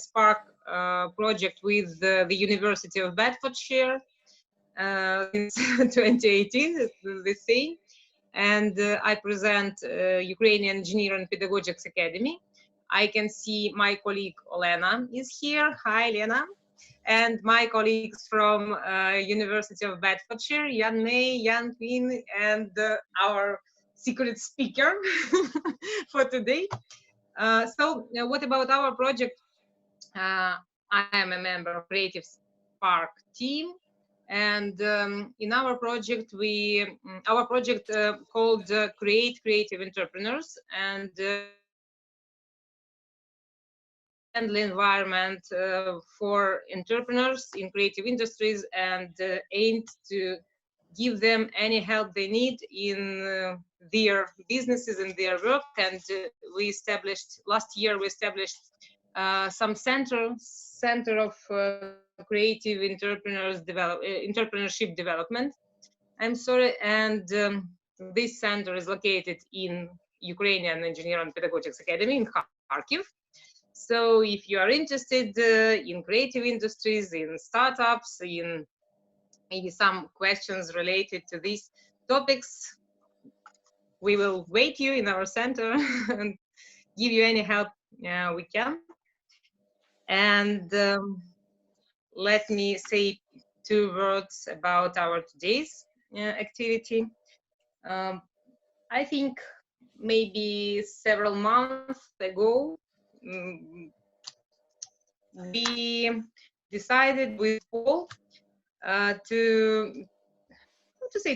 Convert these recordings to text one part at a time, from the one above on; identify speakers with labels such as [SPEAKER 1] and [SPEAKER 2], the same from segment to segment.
[SPEAKER 1] Spark project with the University of Bedfordshire since 2018, the same. And I present Ukrainian Engineering and Pedagogics Academy. I can see my colleague Olena is here. Hi, Lena. And my colleagues from University of Bedfordshire, Jan May, Jan Quinn, and our secret speaker for today. So what about our project? I am a member of Creative Spark team. And in our project, our project called Create Creative Entrepreneurs, and friendly environment for entrepreneurs in creative industries, and aimed to give them any help they need in their businesses and their work. And we established last year, we established some center of creative entrepreneurship development. I'm sorry, and this center is located in Ukrainian Engineering and Pedagogics Academy in Kharkiv. So if you are interested in creative industries, in startups, in maybe some questions related to these topics, we will wait you in our center and give you any help we can. And let me say 2 words about our today's activity. I think maybe several months ago, we decided with Paul to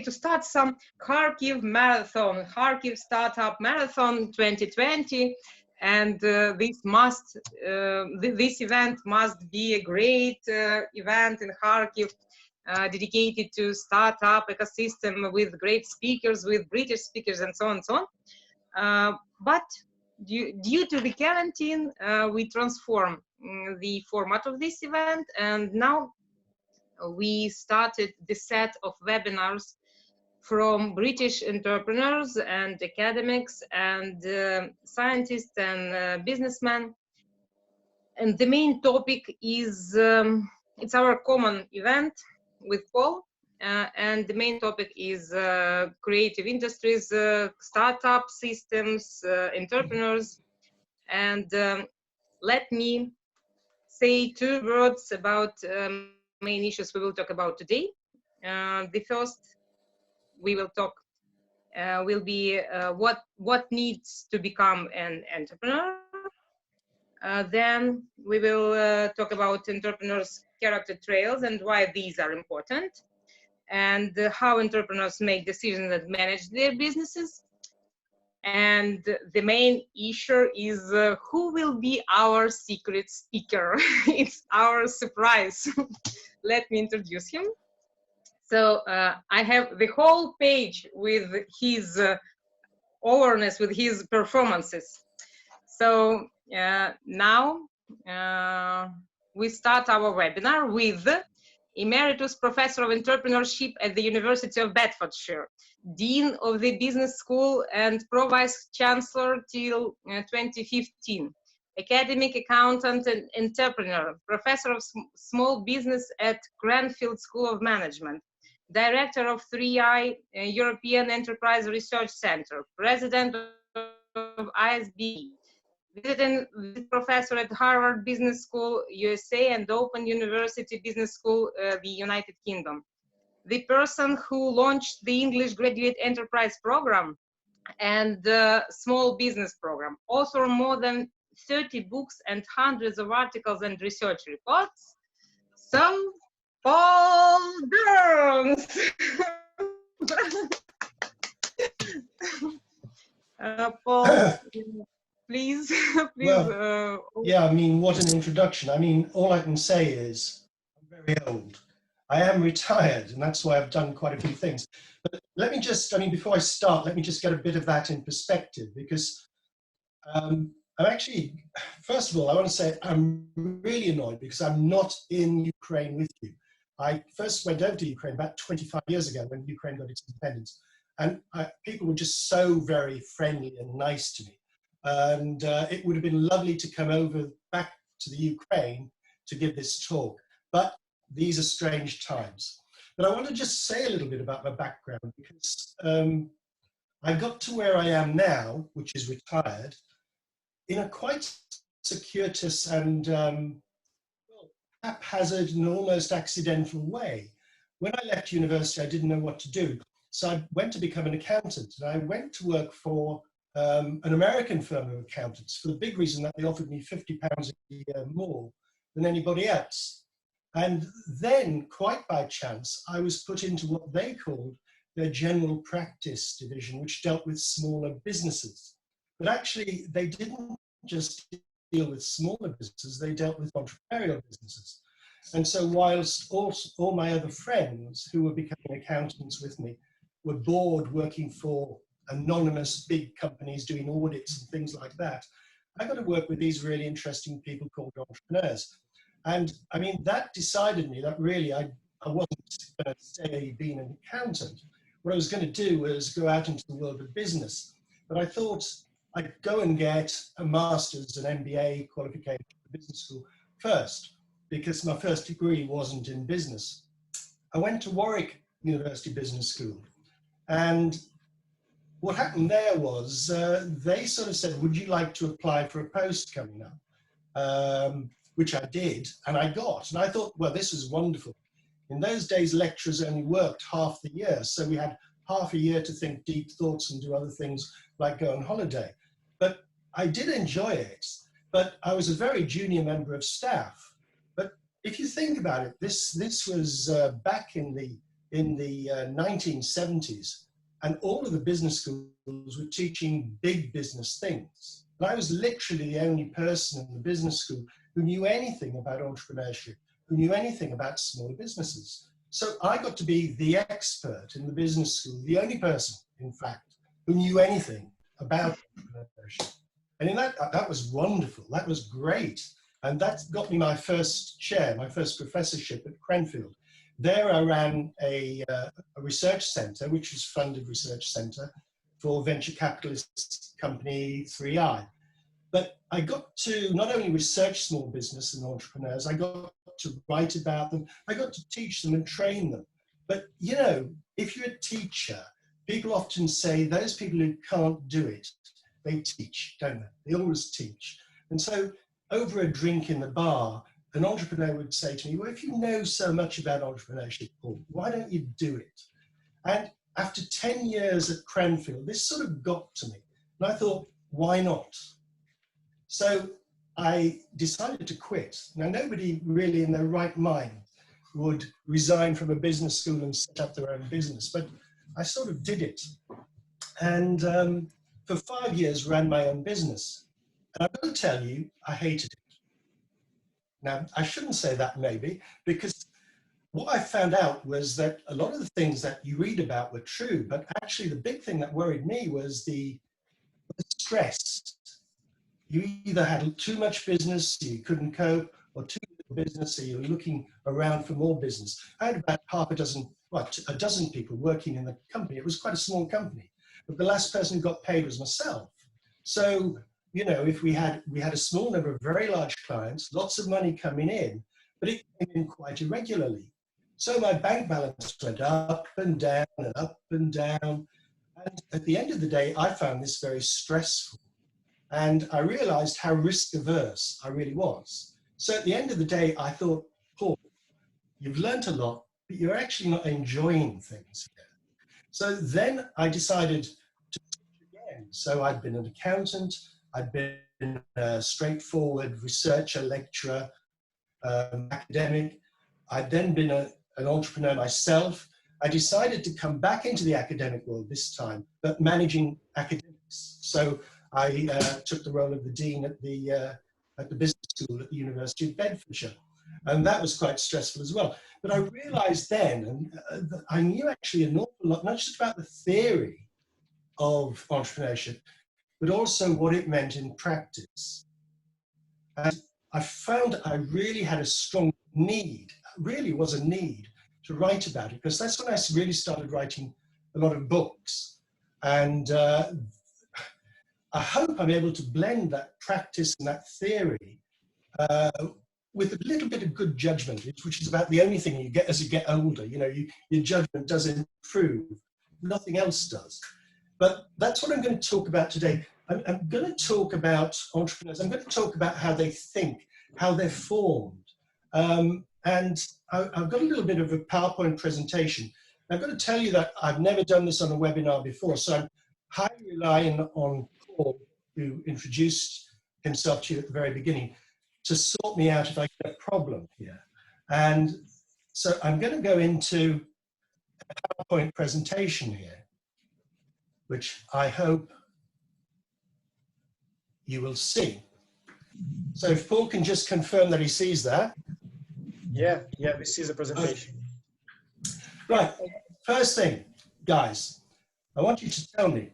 [SPEAKER 1] start some Kharkiv marathon, Kharkiv Startup Marathon 2020. And this event must be a great event in Kharkiv, dedicated to startup ecosystem with great speakers, with British speakers, and so on and so on. But due to the quarantine, we transformed the format of this event, and now we started the set of webinars from British entrepreneurs and academics and scientists and businessmen. And the main topic is, it's our common event with Paul, and the main topic is creative industries, startup systems, entrepreneurs. And let me say 2 words about main issues we will talk about today. The first we will talk will be what needs to become an entrepreneur. Then we will talk about entrepreneurs' character trails and why these are important, and how entrepreneurs make decisions and manage their businesses. And the main issue is who will be our secret speaker. It's our surprise. Let me introduce him. So I have the whole page with his awareness, with his performances. So now we start our webinar with Emeritus Professor of Entrepreneurship at the University of Bedfordshire, Dean of the Business School and Pro-Vice Chancellor till 2015, Academic Accountant and Entrepreneur, Professor of Small Business at Cranfield School of Management, Director of 3i European Enterprise Research Center, President of ISB, visiting professor at Harvard Business School, USA, and Open University Business School, the United Kingdom. The person who launched the English Graduate Enterprise Program and the Small Business Program, author more than 30 books and hundreds of articles and research reports. So, Paul Burns. Paul, please.
[SPEAKER 2] Well, yeah, I mean, what an introduction. I mean, all I can say is I'm very old. I am retired, and that's why I've done quite a few things. But let me just, I mean, before I start, let me just get a bit of that in perspective, because I'm actually, first of all, I want to say I'm really annoyed because I'm not in Ukraine with you. I first went over to Ukraine about 25 years ago when Ukraine got its independence, and people were just so very friendly and nice to me. And it would have been lovely to come over back to the Ukraine to give this talk. But these are strange times. But I want to just say a little bit about my background, because I got to where I am now, which is retired, in a quite circuitous and haphazard and almost accidental way. When I left university, I didn't know what to do. So I went to become an accountant, and I went to work for an American firm of accountants, for the big reason that they offered me £50 a year more than anybody else. And then, quite by chance, I was put into what they called their general practice division, which dealt with smaller businesses. But actually, they didn't just deal with smaller businesses, they dealt with entrepreneurial businesses. And so whilst all my other friends who were becoming accountants with me were bored working for anonymous big companies doing audits and things like that, I got to work with these really interesting people called entrepreneurs. And I mean, that decided me that really I wasn't going to stay being an accountant. What I was going to do was go out into the world of business. But I thought I'd go and get a master's, an MBA qualification at the business school first, because my first degree wasn't in business. I went to Warwick University Business School. And what happened there was they sort of said, would you like to apply for a post coming up? Which I did, and I got. And I thought, well, this was wonderful. In those days, lecturers only worked half the year. So we had half a year to think deep thoughts and do other things like go on holiday. But I did enjoy it, but I was a very junior member of staff. But if you think about it, this was back in the 1970s, and all of the business schools were teaching big business things. And I was literally the only person in the business school who knew anything about entrepreneurship, who knew anything about small businesses. So I got to be the expert in the business school, the only person, in fact, who knew anything about entrepreneurship. And in that was wonderful. That was great. And that got me my first chair, my first professorship at Cranfield. There I ran a research center, which was funded research center for venture capitalist company 3i. But I got to not only research small business and entrepreneurs, I got to write about them, I got to teach them and train them. But you know, if you're a teacher, people often say those people who can't do it, they teach, don't they? They always teach. And so over a drink in the bar, an entrepreneur would say to me, well, if you know so much about entrepreneurship, Paul, why don't you do it? And after 10 years at Cranfield, this sort of got to me. And I thought, why not? So I decided to quit. Now, nobody really in their right mind would resign from a business school and set up their own business, but I sort of did it. And for 5 years, ran my own business. And I'm going to tell you, I hated it. Now, I shouldn't say that maybe, because what I found out was that a lot of the things that you read about were true, but actually the big thing that worried me was the stress. You either had too much business, so you couldn't cope, or too little business, so you were looking around for more business. I had about a dozen people working in the company. It was quite a small company, but the last person who got paid was myself. So, you know, if we had a small number of very large clients, lots of money coming in, but it came in quite irregularly. So my bank balance went up and down and up and down. And at the end of the day, I found this very stressful. And I realized how risk averse I really was. So at the end of the day, I thought, Paul, you've learned a lot, but you're actually not enjoying things here. So then I decided to switch again. So I'd been an accountant, I'd been a straightforward researcher, lecturer, academic. I'd then been an entrepreneur myself. I decided to come back into the academic world this time, but managing academics. So I took the role of the dean at the business school at the University of Bedfordshire. And that was quite stressful as well. But I realized then, and I knew actually an awful lot, not just about the theory of entrepreneurship, but also what it meant in practice. And I found I really had a strong need, really was a need to write about it, because that's when I really started writing a lot of books. And I hope I'm able to blend that practice and that theory with a little bit of good judgment, which is about the only thing you get as you get older. You know, your judgment does improve. Nothing else does. But that's what I'm going to talk about today. I'm going to talk about entrepreneurs. I'm going to talk about how they think, how they're formed. And I've got a little bit of a PowerPoint presentation. I've got to tell you that I've never done this on a webinar before, so I'm highly relying on Paul, who introduced himself to you at the very beginning, to sort me out if I get a problem here. And so I'm going to go into a PowerPoint presentation here, which I hope you will see. So if Paul can just confirm that he sees that.
[SPEAKER 3] Yeah, we see the presentation.
[SPEAKER 2] Right, first thing, guys, I want you to tell me,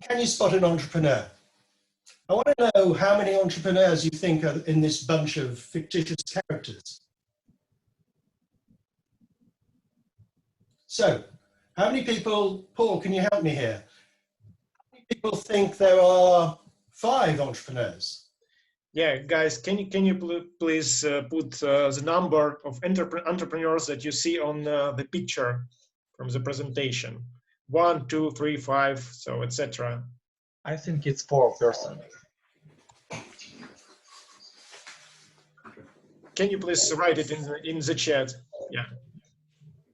[SPEAKER 2] can you spot an entrepreneur? I want to know how many entrepreneurs you think are in this bunch of fictitious characters. So, how many people, Paul, can you help me here? How many people think there are 5 entrepreneurs?
[SPEAKER 3] Yeah, guys, can you please put the number of entrepreneurs that you see on the picture from the presentation? 1, 2, 3, 5, so etc.
[SPEAKER 4] I think it's 4 persons.
[SPEAKER 3] Can you please write it in the chat? Yeah.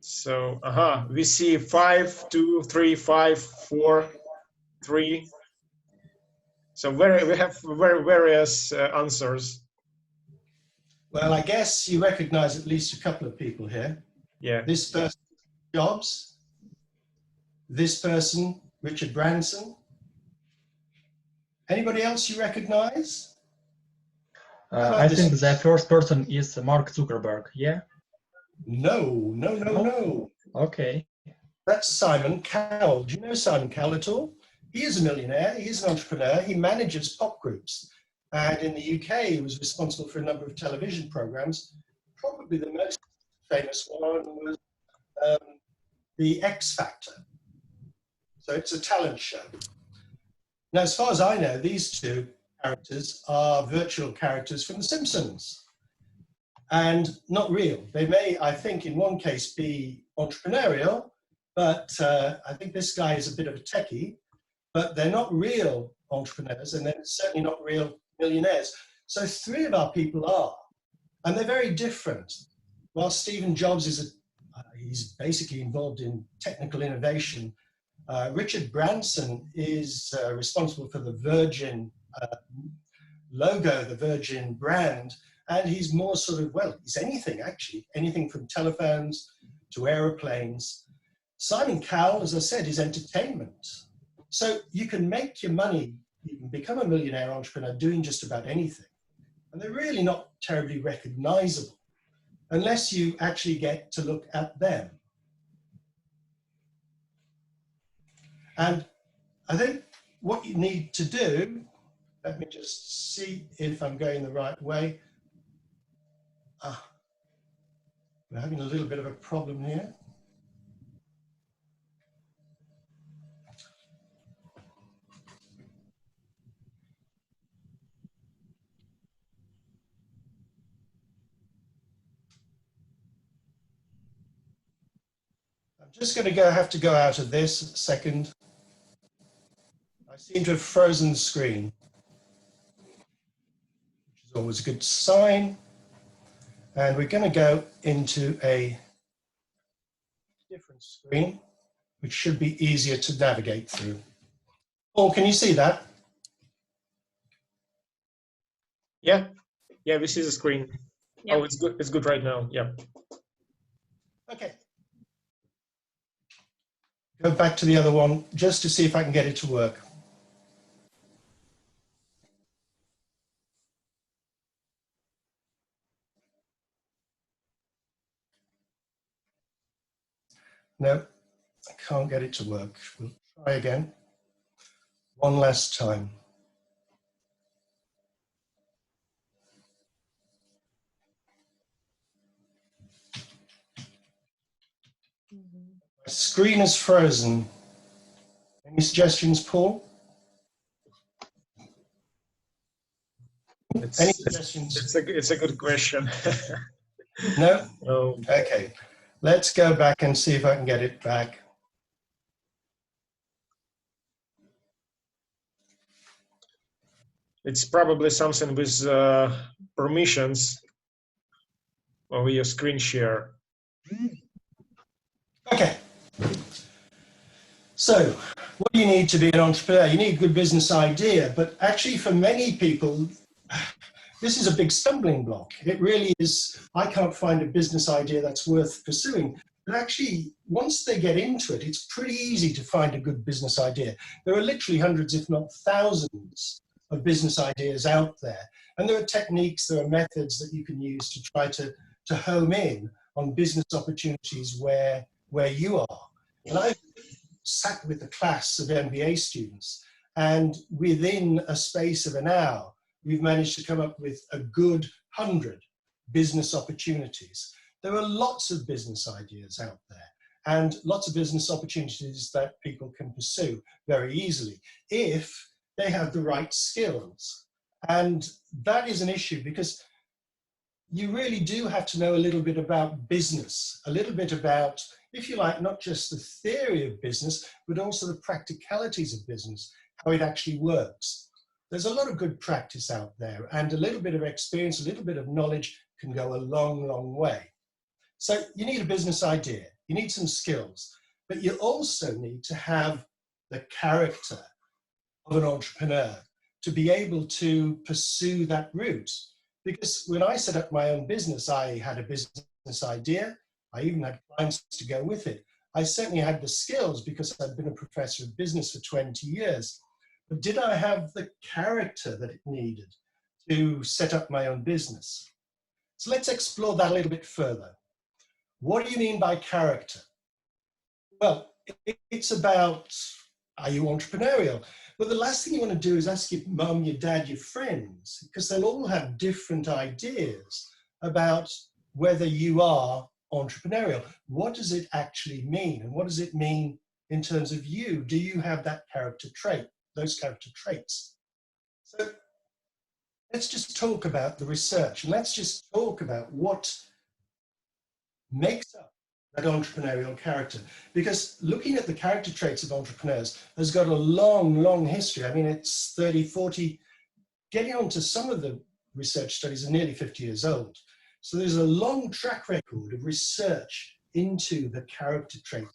[SPEAKER 3] So, we see 5, 2, 3, 5, 4, 3. So we have very various answers.
[SPEAKER 2] Well, I guess you recognize at least a couple of people here.
[SPEAKER 3] Yeah.
[SPEAKER 2] This person, Jobs. This person, Richard Branson. Anybody else you recognize?
[SPEAKER 4] I think the first person is Mark Zuckerberg, yeah?
[SPEAKER 2] No.
[SPEAKER 4] Okay.
[SPEAKER 2] That's Simon Cowell. Do you know Simon Cowell at all? He is a millionaire, he is an entrepreneur, he manages pop groups. And in the UK, he was responsible for a number of television programs. Probably the most famous one was The X Factor. So it's a talent show. Now, as far as I know, these 2 characters are virtual characters from The Simpsons. And not real. They may, I think, in one case be entrepreneurial, but I think this guy is a bit of a techie, but they're not real entrepreneurs, and they're certainly not real millionaires. So 3 of our people are, and they're very different. While Stephen Jobs is he's basically involved in technical innovation, Richard Branson is responsible for the Virgin logo, the Virgin brand, and he's more sort of, well, he's anything actually, anything from telephones to aeroplanes. Simon Cowell, as I said, is entertainment. So you can make your money, you can become a millionaire entrepreneur doing just about anything. And they're really not terribly recognizable unless you actually get to look at them. And I think what you need to do, let me just see if I'm going the right way. We're having a little bit of a problem here. I'm just going to have to go out of this a second. I seem to have frozen the screen, which is always a good sign. And we're going to go into a different screen, which should be easier to navigate through. Paul, can you see that?
[SPEAKER 3] Yeah, we see the screen. Yep. Oh, it's good. It's good right now. Yeah.
[SPEAKER 2] Okay. Go back to the other one just to see if I can get it to work. No, I can't get it to work. We'll try again. One last time. My screen is frozen. Any suggestions, Paul? Any suggestions?
[SPEAKER 3] It's a good question.
[SPEAKER 2] No?
[SPEAKER 3] Oh.
[SPEAKER 2] Okay. Let's go back and see if I can get it back.
[SPEAKER 3] It's probably something with permissions over your screen share.
[SPEAKER 2] Okay. So, what do you need to be an entrepreneur? You need a good business idea, but actually for many people, this is a big stumbling block. It really is. I can't find a business idea that's worth pursuing. But actually, once they get into it, it's pretty easy to find a good business idea. There are literally hundreds, if not thousands, of business ideas out there. And there are techniques, there are methods that you can use to try to home in on business opportunities where you are. And I sat with a class of MBA students, and within a space of an hour, we've managed to come up with a good 100 business opportunities. There are lots of business ideas out there and lots of business opportunities that people can pursue very easily if they have the right skills. And that is an issue because you really do have to know a little bit about business, a little bit about, if you like, not just the theory of business, but also the practicalities of business, how it actually works. There's a lot of good practice out there, and a little bit of experience, a little bit of knowledge can go a long, long way. So you need a business idea, you need some skills, but you also need to have the character of an entrepreneur to be able to pursue that route. Because when I set up my own business, I had a business idea. I even had clients to go with it. I certainly had the skills because I'd been a professor of business for 20 years. But did I have the character that it needed to set up my own business? So let's explore that a little bit further. What do you mean by character? Well, it's about, are you entrepreneurial? Well, the last thing you want to do is ask your mum, your dad, your friends, because they'll all have different ideas about whether you are entrepreneurial. What does it actually mean? And what does it mean in terms of you? Do you have that character trait, those character traits? So let's just talk about the research, and let's just talk about what makes up that entrepreneurial character. Because looking at the character traits of entrepreneurs has got a long, long history. I mean, it's 30, 40, getting on to some of the research studies are nearly 50 years old. So there's a long track record of research into the character traits.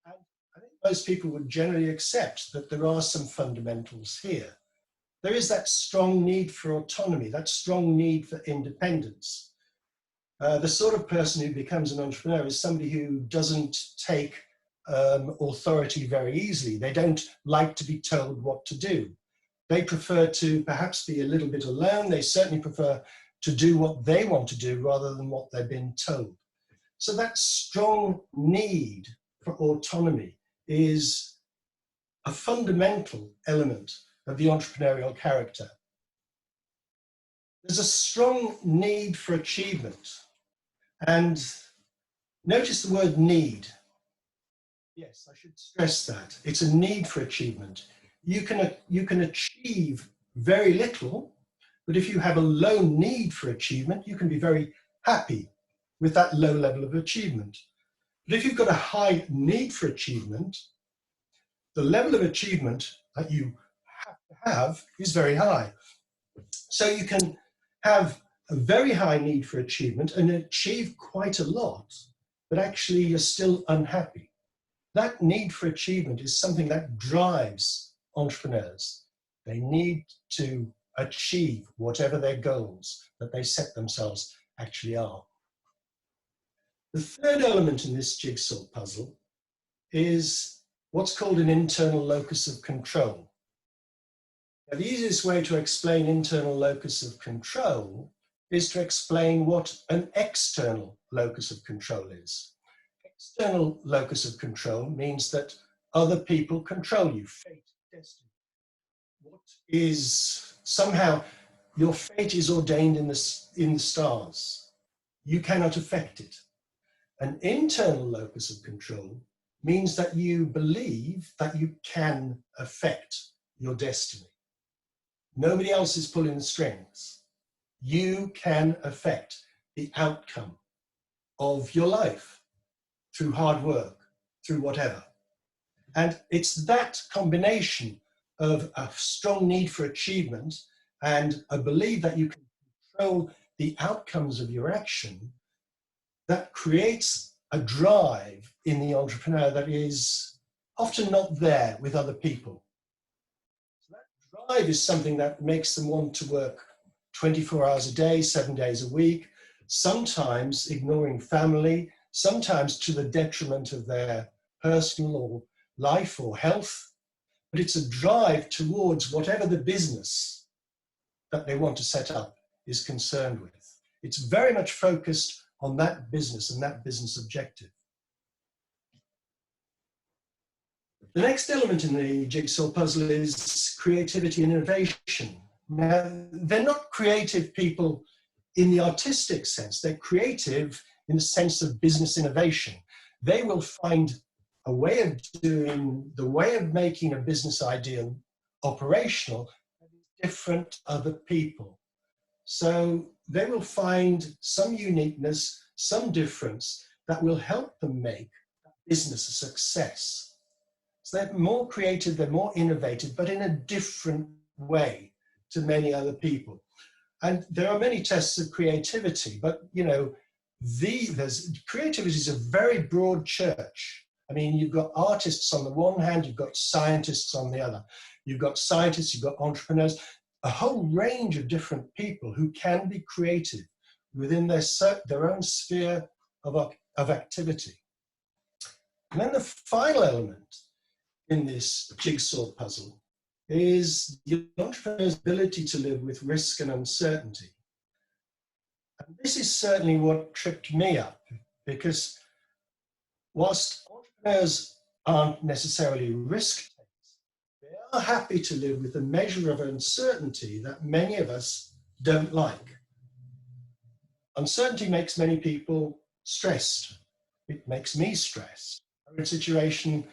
[SPEAKER 2] And I think most people would generally accept that there are some fundamentals here. There is that strong need for autonomy, that strong need for independence. The sort of person who becomes an entrepreneur is somebody who doesn't take authority very easily. They don't like to be told what to do. They prefer to perhaps be a little bit alone. They certainly prefer to do what they want to do rather than what they've been told. So that strong need for autonomy is a fundamental element of the entrepreneurial character. There's a strong need for achievement. And notice the word need. Yes, I should stress that. It's a need for achievement. You can achieve very little, but if you have a low need for achievement, you can be very happy with that low level of achievement. But if you've got a high need for achievement, the level of achievement that you have to have is very high. So you can have a very high need for achievement and achieve quite a lot, but actually you're still unhappy. That need for achievement is something that drives entrepreneurs. They need to achieve whatever their goals that they set themselves actually are. The third element in this jigsaw puzzle is what's called an internal locus of control. Now, the easiest way to explain internal locus of control is to explain what an external locus of control is. External locus of control means that other people control you, fate, destiny. What is somehow your fate is ordained in the stars. You cannot affect it. An internal locus of control means that you believe that you can affect your destiny. Nobody else is pulling the strings. You can affect the outcome of your life through hard work, through whatever. And it's that combination of a strong need for achievement and a belief that you can control the outcomes of your action that creates a drive in the entrepreneur that is often not there with other people. So that drive is something that makes them want to work 24 hours a day, 7 days a week, sometimes ignoring family, sometimes to the detriment of their personal or life or health. But it's a drive towards whatever the business that they want to set up is concerned with. It's very much focused on that business and that business objective. The next element in the jigsaw puzzle is creativity and innovation. Now, they're not creative people in the artistic sense. They're creative in the sense of business innovation. They will find a way of doing, the way of making a business idea operational that is different to other people. So they will find some uniqueness, some difference that will help them make that business a success. So they're more creative, they're more innovative, but in a different way to many other people. And there are many tests of creativity, but you know, creativity is a very broad church. I mean, you've got artists on the one hand, you've got scientists on the other. You've got scientists, you've got entrepreneurs, a whole range of different people who can be creative within their own sphere of activity. And then the final element in this jigsaw puzzle is the entrepreneur's ability to live with risk and uncertainty. And this is certainly what tripped me up, because whilst entrepreneurs aren't necessarily risk takers, they are happy to live with a measure of uncertainty that many of us don't like. Uncertainty makes many people stressed. It makes me stressed. The situation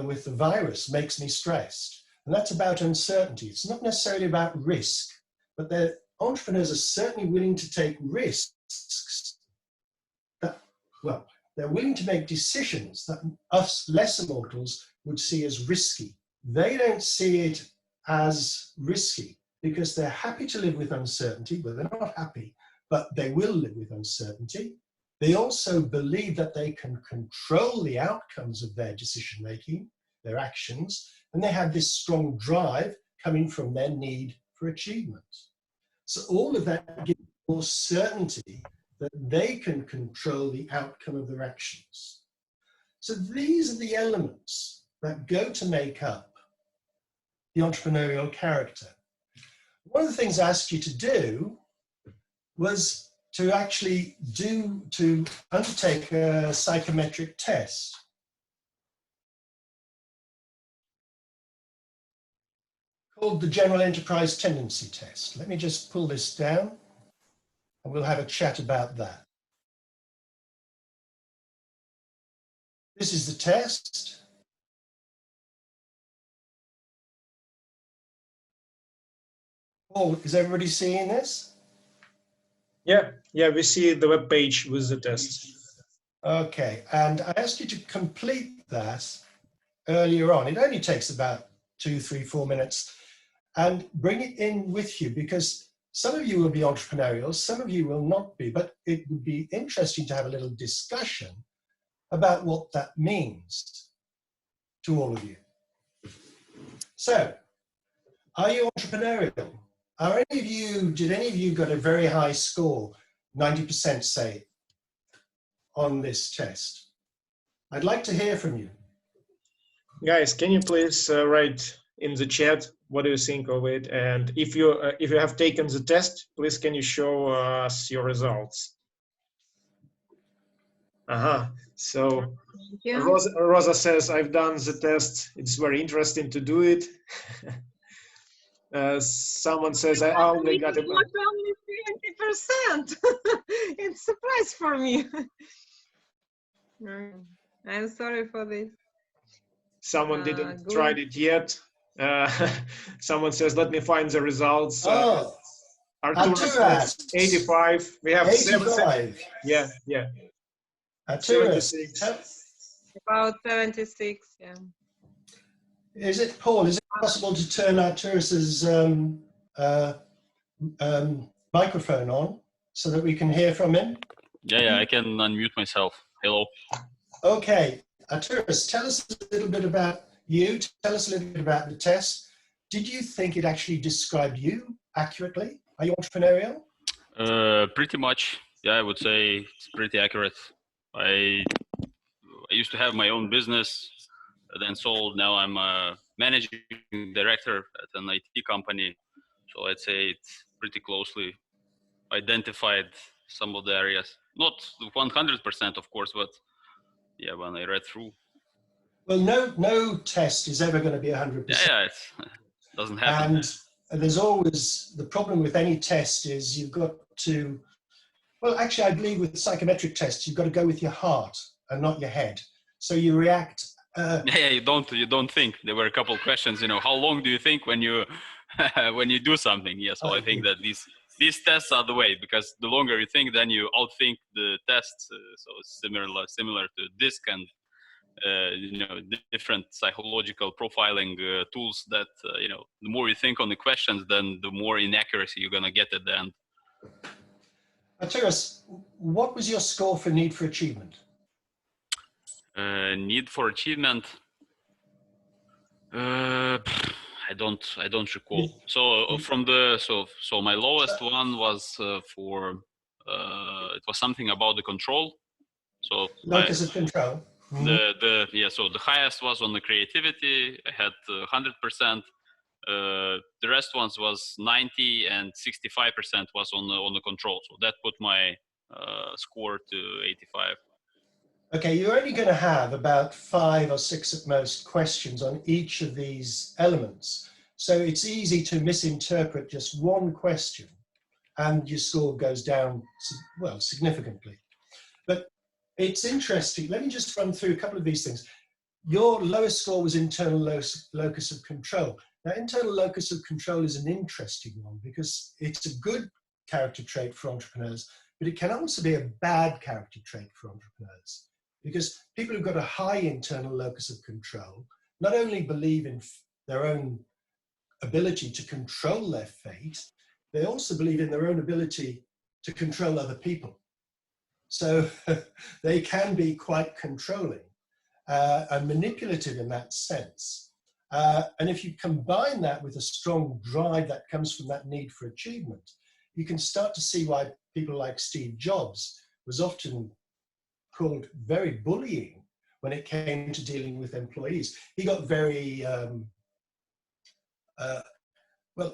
[SPEAKER 2] with the virus makes me stressed. And that's about uncertainty. It's not necessarily about risk, but the entrepreneurs are certainly willing to take risks that, well, they're willing to make decisions that us lesser mortals would see as risky. They don't see it as risky because they're happy to live with uncertainty. Well, they're not happy, but they will live with uncertainty. They also believe that they can control the outcomes of their decision-making, their actions, and they have this strong drive coming from their need for achievement. So all of that gives more certainty that they can control the outcome of their actions. So these are the elements that go to make up the entrepreneurial character. One of the things I asked you to do was to actually undertake a psychometric test. Called the General Enterprise Tendency Test. Let me just pull this down and we'll have a chat about that. This is the test. Paul, is everybody seeing this?
[SPEAKER 3] Yeah, we see the web page with the test.
[SPEAKER 2] Okay, and I asked you to complete that earlier on. It only takes about 2, 3, 4 minutes. And bring it in with you, because some of you will be entrepreneurial, some of you will not be, but it would be interesting to have a little discussion about what that means to all of you. So, are you entrepreneurial? Did any of you got a very high score, 90% say, on this test? I'd like to hear from you.
[SPEAKER 3] Guys, can you please write in the chat what do you think of it? And if you have taken the test, please can you show us your results? So Rosa says, I've done the test. It's very interesting to do it. Someone says, I only got about
[SPEAKER 1] only 20%. It's a surprise for me. I'm sorry for this.
[SPEAKER 3] Someone didn't
[SPEAKER 1] Good.
[SPEAKER 3] tried it yet. Someone says, let me find the results.
[SPEAKER 2] Oh,
[SPEAKER 3] Arturas, 85. We have
[SPEAKER 2] 85.
[SPEAKER 3] Yeah, yeah.
[SPEAKER 2] Arturas,
[SPEAKER 3] 76.
[SPEAKER 1] About 76, yeah.
[SPEAKER 2] Is it, Paul, is it possible to turn Arturas's microphone on so that we can hear from him?
[SPEAKER 5] Yeah, I can unmute myself. Hello.
[SPEAKER 2] Okay, Arturas, tell us a little bit about you. Tell us a little bit about the test. Did you think it actually described you accurately? Are you entrepreneurial?
[SPEAKER 5] Pretty much. Yeah, I would say it's pretty accurate. I used to have my own business, then sold. Now I'm a managing director at an IT company. So I'd say it's pretty closely identified some of the areas. Not 100%, of course, but yeah, when I read through.
[SPEAKER 2] Well, no test is ever going to be 100%.
[SPEAKER 5] Yeah, it doesn't happen.
[SPEAKER 2] And there's always, the problem with any test is you've got to, well, actually, I believe with psychometric tests, you've got to go with your heart and not your head. So you react.
[SPEAKER 5] Yeah, you don't think. There were a couple of questions, how long do you think when you when you do something? Yeah, so I think that these tests are the way, because the longer you think, then you outthink the tests. So it's similar to DISC and different psychological profiling tools that the more you think on the questions, then the more inaccuracy you're gonna get at the end.
[SPEAKER 2] Arturas, what was your score for need for achievement?
[SPEAKER 5] Need for achievement. I don't recall. So from the so my lowest one was for it was something about the control. So
[SPEAKER 2] Locus of control.
[SPEAKER 5] Mm-hmm. So the highest was on the creativity. I had 100%. The rest ones was 90 and 65% was on the control. So that put my score to 85.
[SPEAKER 2] Okay, you're only going to have about 5 or 6 at most questions on each of these elements. So it's easy to misinterpret just one question and your score goes down, well, significantly. But it's interesting. Let me just run through a couple of these things. Your lowest score was internal locus of control. Now, internal locus of control is an interesting one because it's a good character trait for entrepreneurs, but it can also be a bad character trait for entrepreneurs. Because people who've got a high internal locus of control not only believe in their own ability to control their fate, they also believe in their own ability to control other people. So they can be quite controlling and manipulative in that sense. And if you combine that with a strong drive that comes from that need for achievement, you can start to see why people like Steve Jobs was often called very bullying when it came to dealing with employees. He got very,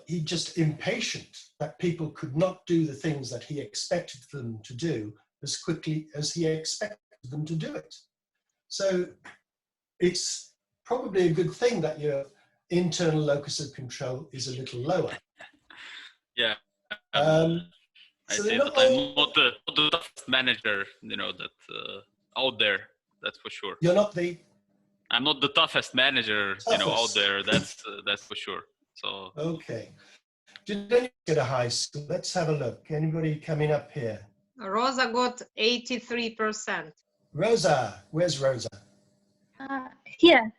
[SPEAKER 2] he just impatient that people could not do the things that he expected them to do as quickly as he expected them to do it. So it's probably a good thing that your internal locus of control is a little lower.
[SPEAKER 5] Yeah. I
[SPEAKER 2] So
[SPEAKER 5] say that I'm not the toughest manager, that out there. That's for sure.
[SPEAKER 2] You're not the.
[SPEAKER 5] I'm not the toughest manager, out there. That's for sure. So.
[SPEAKER 2] Okay. Did anyone get a high score? Let's have a look. Anybody coming up here?
[SPEAKER 1] Rosa got 83%.
[SPEAKER 2] Rosa, where's Rosa?
[SPEAKER 6] Here.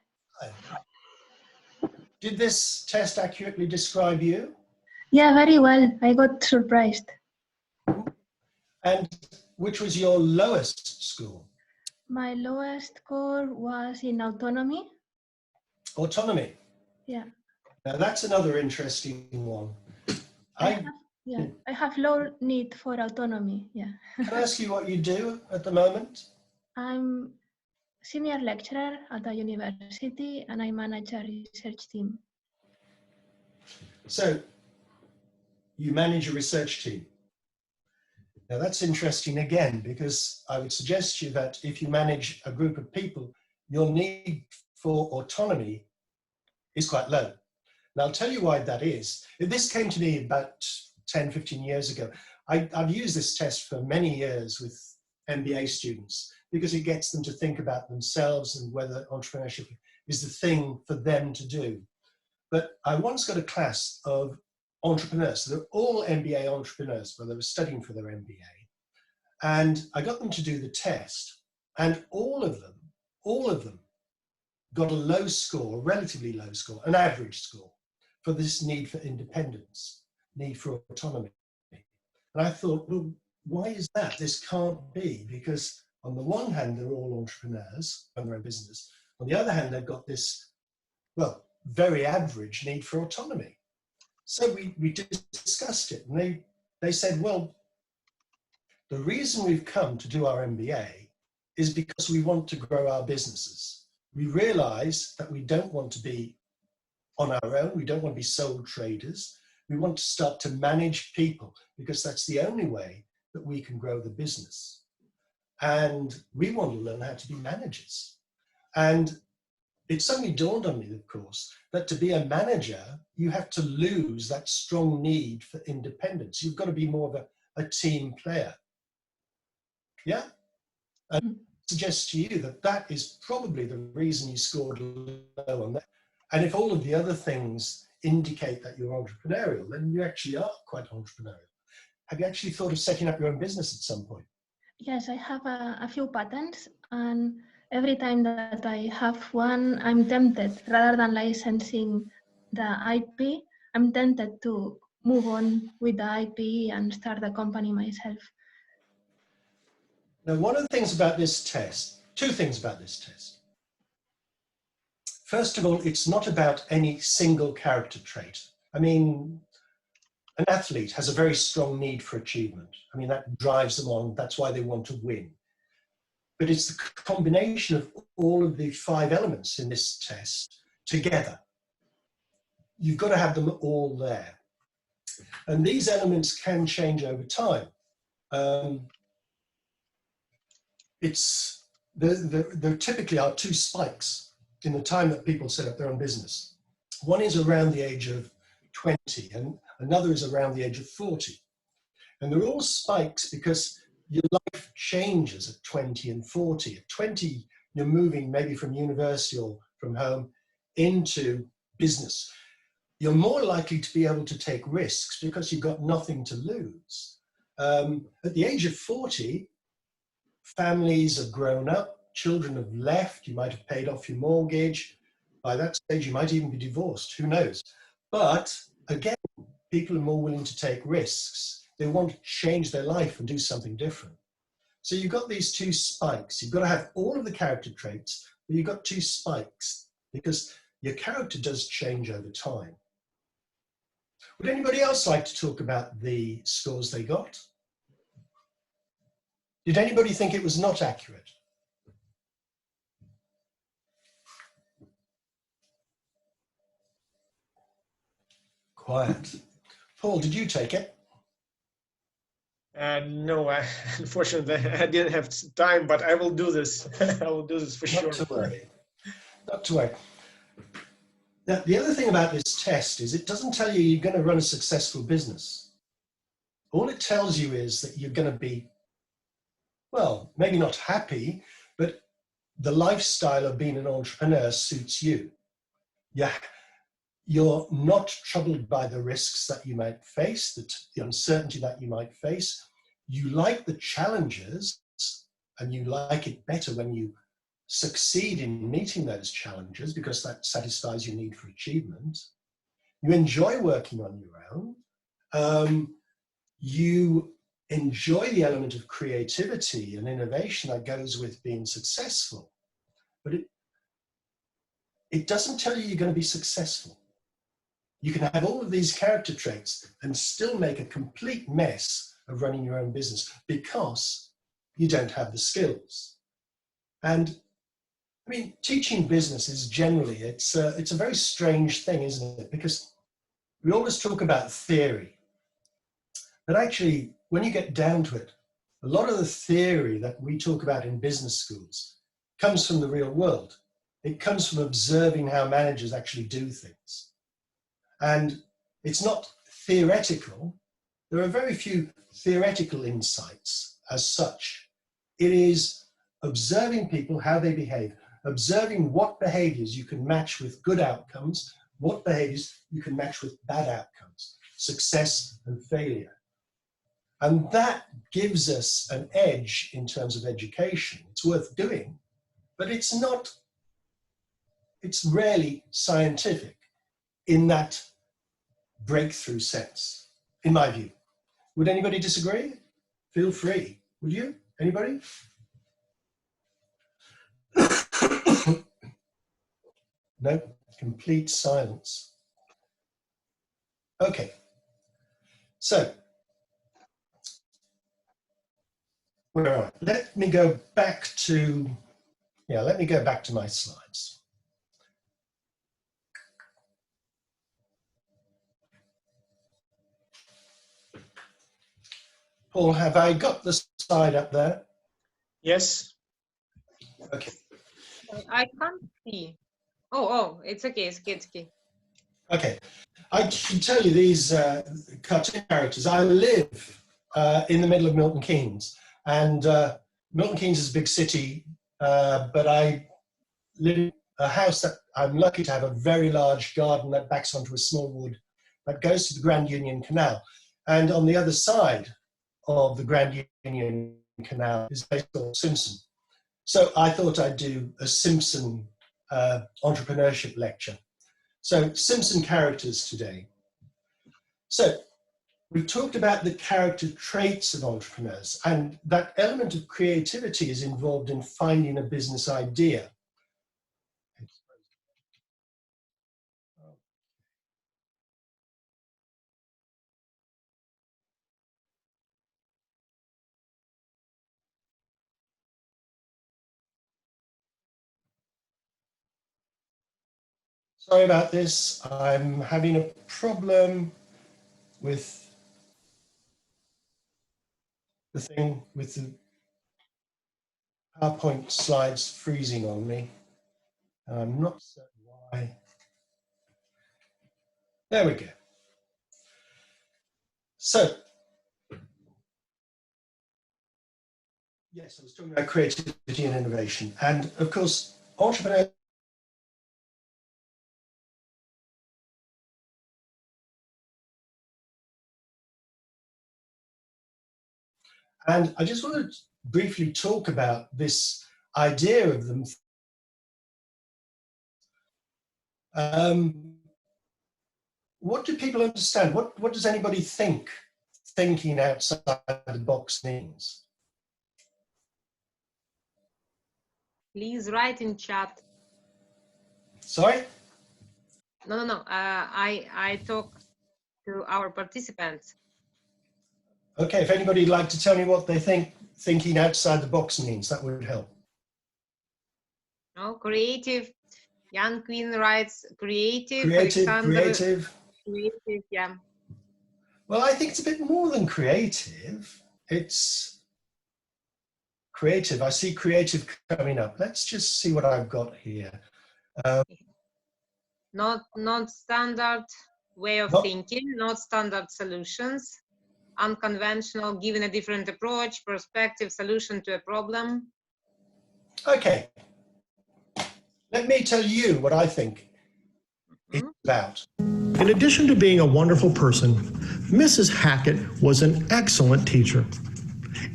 [SPEAKER 2] Did this test accurately describe you?
[SPEAKER 6] Yeah, very well. I got surprised.
[SPEAKER 2] And which was your lowest score?
[SPEAKER 6] My lowest score was in autonomy.
[SPEAKER 2] Autonomy?
[SPEAKER 6] Yeah.
[SPEAKER 2] Now that's another interesting one.
[SPEAKER 6] I have low need for autonomy. Yeah.
[SPEAKER 2] Can I ask you what you do at the moment?
[SPEAKER 6] I'm senior lecturer at a university and I manage a research team.
[SPEAKER 2] So you manage a research team. Now that's interesting again, because I would suggest to you that if you manage a group of people, your need for autonomy is quite low. And I'll tell you why that is. This came to me about 10, 15 years ago. I've used this test for many years with MBA students. because it gets them to think about themselves and whether entrepreneurship is the thing for them to do. But I once got a class of entrepreneurs. So they're all MBA entrepreneurs, but they were studying for their MBA. And I got them to do the test, and all of them got a low score, a relatively low score, an average score, for this need for independence, need for autonomy. And I thought, well, why is that? This can't be, because on the one hand, they're all entrepreneurs, run their own business. On the other hand, they've got this, well, very average need for autonomy. So we discussed it, and they said, well, the reason we've come to do our MBA is because we want to grow our businesses. We realize that we don't want to be on our own. We don't want to be sole traders. We want to start to manage people, because that's the only way that we can grow the business. And we want to learn how to be managers. And it suddenly dawned on me, of course, that to be a manager, you have to lose that strong need for independence. You've got to be more of a team player. Yeah? And I suggest to you that that is probably the reason you scored low on that. And if all of the other things indicate that you're entrepreneurial, then you actually are quite entrepreneurial. Have you actually thought of setting up your own business at some point?
[SPEAKER 6] Yes, I have a few patents, and every time that I have one, I'm tempted, rather than licensing the IP, I'm tempted to move on with the IP and start the company myself.
[SPEAKER 2] Now, one of the things about this test, two things about this test. First of all, it's not about any single character trait. I mean, an athlete has a very strong need for achievement. I mean, that drives them on. That's why they want to win. But it's the combination of all of the 5 elements in this test together. You've got to have them all there. And these elements can change over time. There typically are 2 spikes in the time that people set up their own business. One is around the age of 20, and another is around the age of 40. And they're all spikes because your life changes at 20 and 40. At 20, you're moving maybe from university or from home into business. You're more likely to be able to take risks because you've got nothing to lose. At the age of 40, families have grown up, children have left, you might have paid off your mortgage. By that stage, you might even be divorced, who knows? But again, people are more willing to take risks. They want to change their life and do something different. So you've got these 2 spikes. You've got to have all of the character traits, but you've got 2 spikes because your character does change over time. Would anybody else like to talk about the scores they got? Did anybody think it was not accurate? Quiet. Paul, did you take it?
[SPEAKER 3] No, unfortunately, I didn't have time, but I will do this. I will do this for sure.
[SPEAKER 2] Not to worry. Not to worry. Now, the other thing about this test is it doesn't tell you you're going to run a successful business. All it tells you is that you're going to be, well, maybe not happy, but the lifestyle of being an entrepreneur suits you. You're not troubled by the risks that you might face, the uncertainty that you might face. You like the challenges, and you like it better when you succeed in meeting those challenges because that satisfies your need for achievement. You enjoy working on your own. You enjoy the element of creativity and innovation that goes with being successful. But it doesn't tell you you're going to be successful. You can have all of these character traits and still make a complete mess of running your own business because you don't have the skills. And I mean, teaching business is generally, it's a very strange thing, isn't it? Because we always talk about theory. But actually, when you get down to it, a lot of the theory that we talk about in business schools comes from the real world. It comes from observing how managers actually do things. And it's not theoretical. There are very few theoretical insights as such. It is observing people, how they behave, observing what behaviors you can match with good outcomes, what behaviors you can match with bad outcomes, success and failure. And that gives us an edge in terms of education. It's worth doing, but it's rarely scientific in that breakthrough sense, in my view. Would anybody disagree? Feel free. Would you? Anybody? No, complete silence. Okay, so where are we? Let me go back to my slides. Paul, have I got the slide up there?
[SPEAKER 3] Yes.
[SPEAKER 2] Okay.
[SPEAKER 1] I can't see. Oh, it's okay. It's okay.
[SPEAKER 2] Okay. I can tell you these cartoon characters. I live in the middle of Milton Keynes, and Milton Keynes is a big city, but I live in a house that I'm lucky to have a very large garden that backs onto a small wood that goes to the Grand Union Canal. And on the other side of the Grand Union Canal is a place called Simpson. So I thought I'd do a Simpson entrepreneurship lecture. So Simpson characters today. So we talked about the character traits of entrepreneurs, and that element of creativity is involved in finding a business idea. Sorry about this. I'm having a problem with the thing, with the PowerPoint slides freezing on me. I'm not certain why. There we go. So, yes, I was talking about creativity and innovation. And of course, entrepreneurs and I just want to briefly talk about this idea of them. What do people understand? What does anybody think thinking outside the box means?
[SPEAKER 1] Please write in chat.
[SPEAKER 2] Sorry?
[SPEAKER 1] No. I talk to our participants.
[SPEAKER 2] Okay, if anybody'd like to tell me what they think thinking outside the box means, that would help.
[SPEAKER 1] Oh, creative. Young Queen writes creative.
[SPEAKER 2] Creative.
[SPEAKER 1] Creative, yeah.
[SPEAKER 2] Well, I think it's a bit more than creative. It's creative. I see creative coming up. Let's just see what I've got here.
[SPEAKER 1] Not standard way of thinking, not standard solutions. Unconventional, given a different approach, perspective, solution to a problem.
[SPEAKER 2] Okay. Let me tell you what I think it's about.
[SPEAKER 7] In addition to being a wonderful person, Mrs. Hackett was an excellent teacher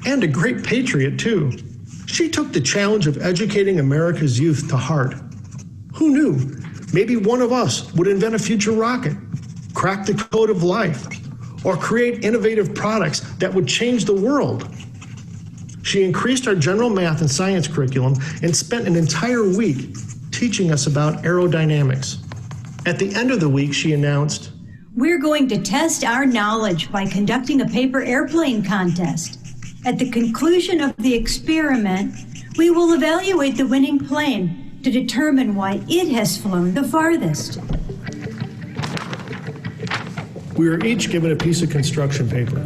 [SPEAKER 7] and a great patriot too. She took the challenge of educating America's youth to heart. Who knew? Maybe one of us would invent a future rocket, crack the code of life, or create innovative products that would change the world. She increased our general math and science curriculum and spent an entire week teaching us about aerodynamics. At the end of the week, she announced,
[SPEAKER 8] "We're going to test our knowledge by conducting a paper airplane contest. At the conclusion of the experiment, we will evaluate the winning plane to determine why it has flown the farthest."
[SPEAKER 7] We were each given a piece of construction paper.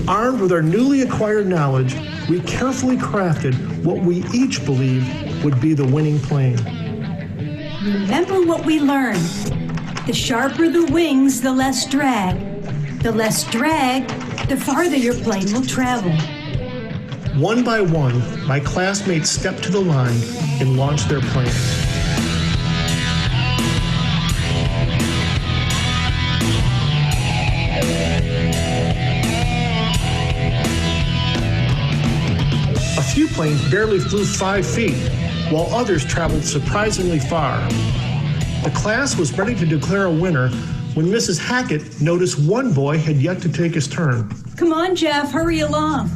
[SPEAKER 7] Armed with our newly acquired knowledge, we carefully crafted what we each believed would be the winning plane.
[SPEAKER 8] Remember what we learned. The sharper the wings, the less drag. The less drag, the farther your plane will travel.
[SPEAKER 7] One by one, my classmates stepped to the line and launched their plans. A few planes barely flew 5 feet, while others traveled surprisingly far. The class was ready to declare a winner when Mrs. Hackett noticed one boy had yet to take his turn.
[SPEAKER 8] Come on, Jeff, hurry along.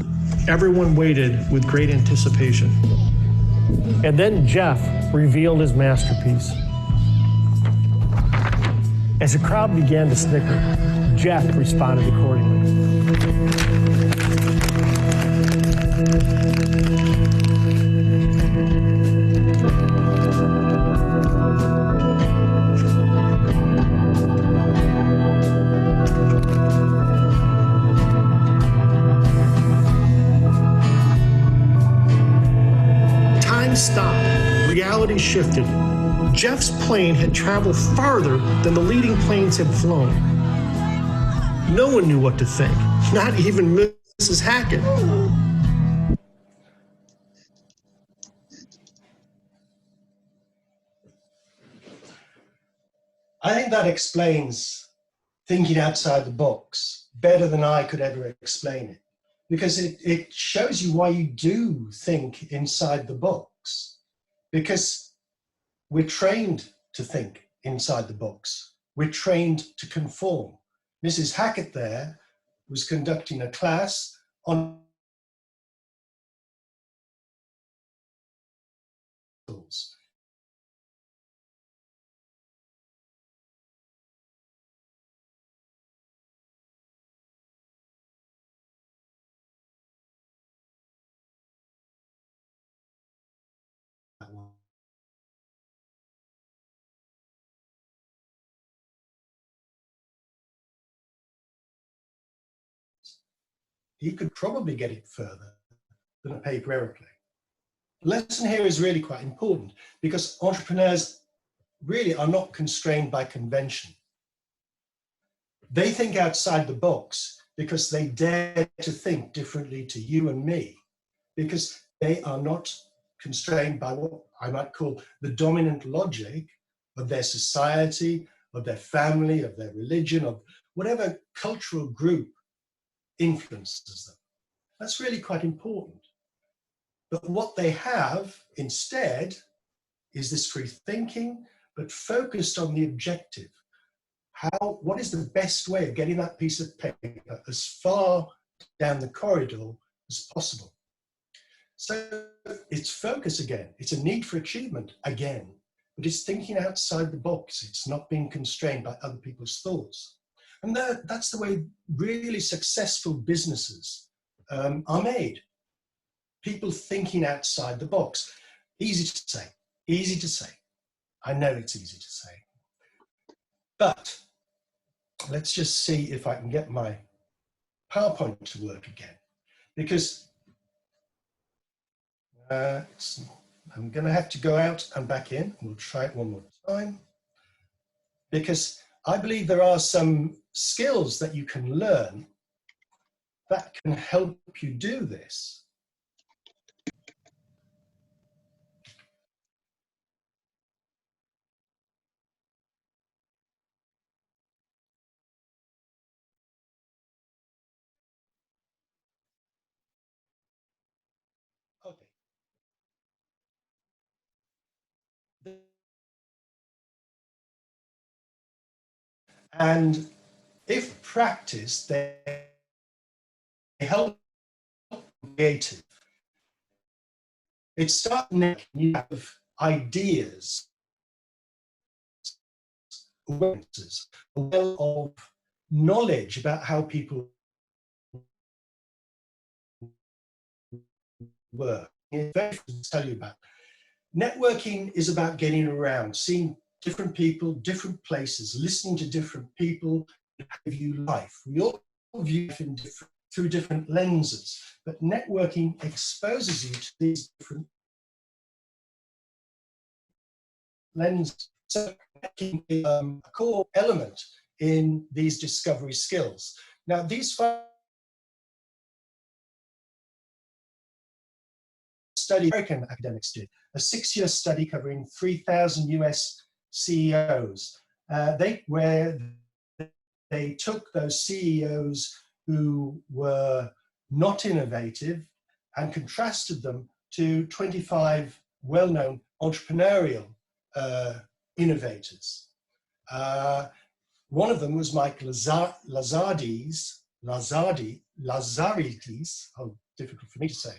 [SPEAKER 7] Everyone waited with great anticipation. And then Jeff revealed his masterpiece. As the crowd began to snicker, Jeff responded accordingly. Stopped. Reality shifted. Jeff's plane had traveled farther than the leading planes had flown. No one knew what to think, not even Mrs. Hackett.
[SPEAKER 2] I think that explains thinking outside the box better than I could ever explain it, because it shows you why you do think inside the box. Because we're trained to think inside the box. We're trained to conform. Mrs. Hackett there was conducting a class on tools. He could probably get it further than a paper aeroplane. The lesson here is really quite important because entrepreneurs really are not constrained by convention. They think outside the box because they dare to think differently to you and me, because they are not constrained by what I might call the dominant logic of their society, of their family, of their religion, of whatever cultural group influences them. That's really quite important. But what they have instead is this free thinking, but focused on the objective. What is the best way of getting that piece of paper as far down the corridor as possible? So it's focus again. It's a need for achievement again, but it's thinking outside the box. It's not being constrained by other people's thoughts. And that's the way really successful businesses are made. People thinking outside the box. Easy to say, easy to say. I know it's easy to say. But let's just see if I can get my PowerPoint to work again. Because I'm going to have to go out and back in. We'll try it one more time. Because I believe there are some skills that you can learn that can help you do this. Okay. And if practiced, they help creative. It starts when you have ideas, awarenesses, a well of knowledge about how people work. It's very difficult to tell you about. Networking is about getting around, seeing different people, different places, listening to different people, view life. We all view life through different lenses, but networking exposes you to these different lenses. So networking is a core element in these discovery skills. Now, these 5 study American academics did, a 6-year study covering 3,000 US CEOs, where they took those CEOs who were not innovative and contrasted them to 25 well-known entrepreneurial innovators. One of them was Mike Lazaridis, oh, difficult for me to say,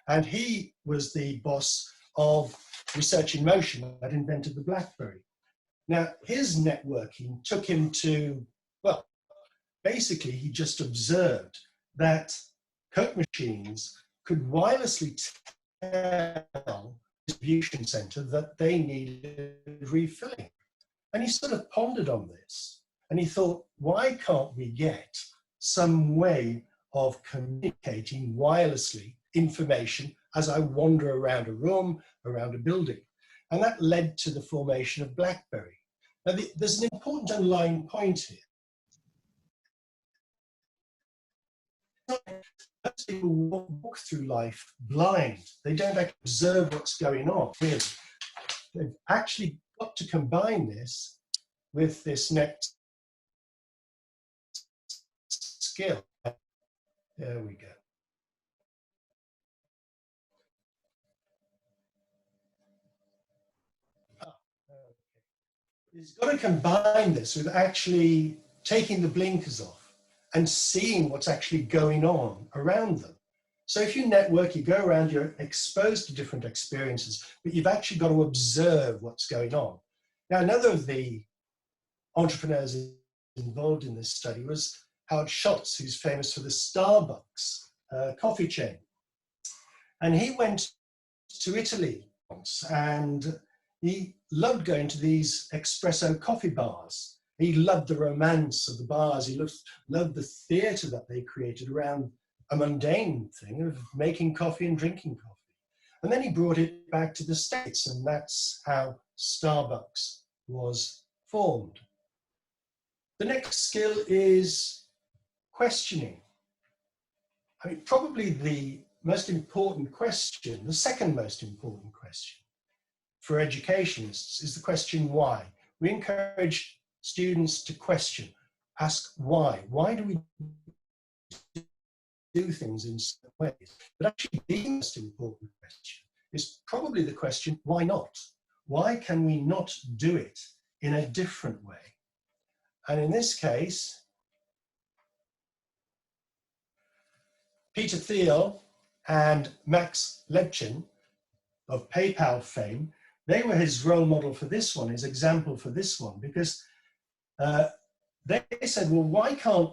[SPEAKER 2] and he was the boss of Research in Motion that invented the BlackBerry. Now, his networking took him to, well, basically he just observed that Coke machines could wirelessly tell the distribution center that they needed refilling. And he sort of pondered on this, and he thought, why can't we get some way of communicating wirelessly information as I wander around a room, around a building? And that led to the formation of BlackBerry. Now, there's an important underlying point here. Most people walk through life blind. They don't actually observe what's going on, really. They've actually got to combine this with this next skill. There we go. He's got to combine this with actually taking the blinkers off and seeing what's actually going on around them. So if you network, you go around, you're exposed to different experiences, but you've actually got to observe what's going on. Now, another of the entrepreneurs involved in this study was Howard Schultz, who's famous for the Starbucks coffee chain. And he went to Italy once, and he loved going to these espresso coffee bars. He loved the romance of the bars. He loved the theater that they created around a mundane thing of making coffee and drinking coffee. And then he brought it back to the States, and that's how Starbucks was formed. The next skill is questioning. I mean, probably the most important question, the second most important question for educationists is the question why. We encourage students to question, ask why. Why do we do things in certain ways? But actually the most important question is probably the question, why not? Why can we not do it in a different way? And in this case, Peter Thiel and Max Levchin of PayPal fame, they were his role model for this one, his example for this one, because they said, well, why can't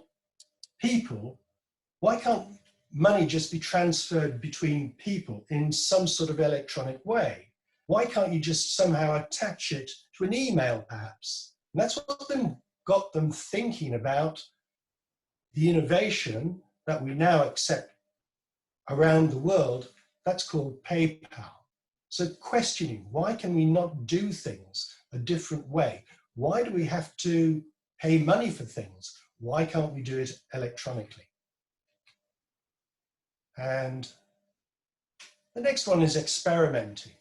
[SPEAKER 2] money just be transferred between people in some sort of electronic way? Why can't you just somehow attach it to an email, perhaps? And that's what got them thinking about the innovation that we now accept around the world. That's called PayPal. So questioning, why can we not do things a different way? Why do we have to pay money for things? Why can't we do it electronically? And the next one is experimenting.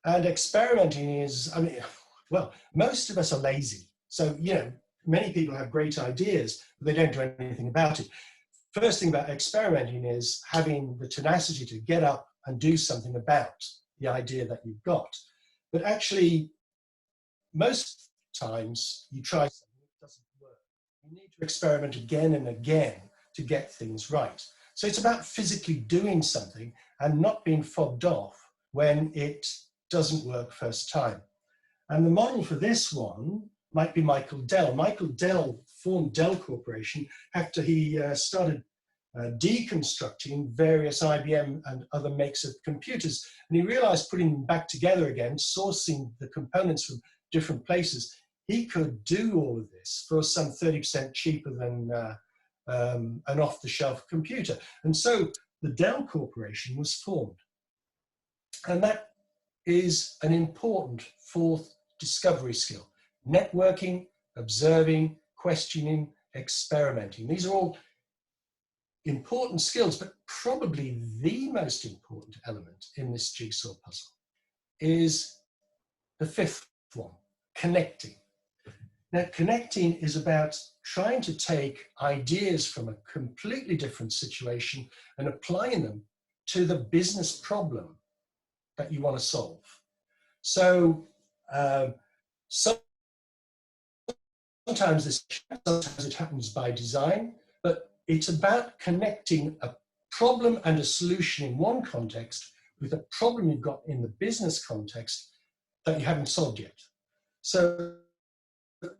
[SPEAKER 2] And experimenting is, I mean, well, most of us are lazy. So, you know, many people have great ideas, but they don't do anything about it. First thing about experimenting is having the tenacity to get up and do something about the idea that you've got. But actually, most times you try something, it doesn't work. You need to experiment again and again to get things right. So it's about physically doing something and not being fobbed off when it doesn't work first time. And the model for this one might be Michael Dell. Michael Dell formed Dell Corporation after he started deconstructing various IBM and other makes of computers. And he realized putting them back together again, sourcing the components from different places, he could do all of this for some 30% cheaper than an off-the-shelf computer. And so the Dell Corporation was formed. And that is an important fourth discovery skill: networking, observing, questioning, experimenting. These are all important skills, but probably the most important element in this jigsaw puzzle is the fifth one, connecting. Now, connecting is about trying to take ideas from a completely different situation and applying them to the business problem that you want to solve. So sometimes it happens by design, but it's about connecting a problem and a solution in one context with a problem you've got in the business context that you haven't solved yet. So one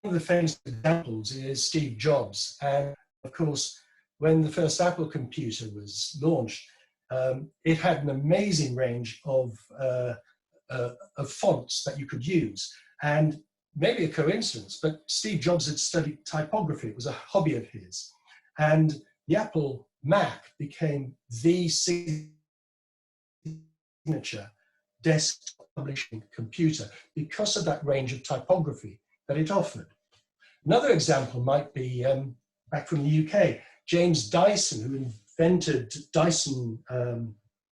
[SPEAKER 2] of the famous examples is Steve Jobs. And of course, when the first Apple computer was launched, it had an amazing range of fonts that you could use. And maybe a coincidence, but Steve Jobs had studied typography. It was a hobby of his. And the Apple Mac became the signature desktop publishing computer because of that range of typography that it offered. Another example might be back from the UK, James Dyson, who invented Dyson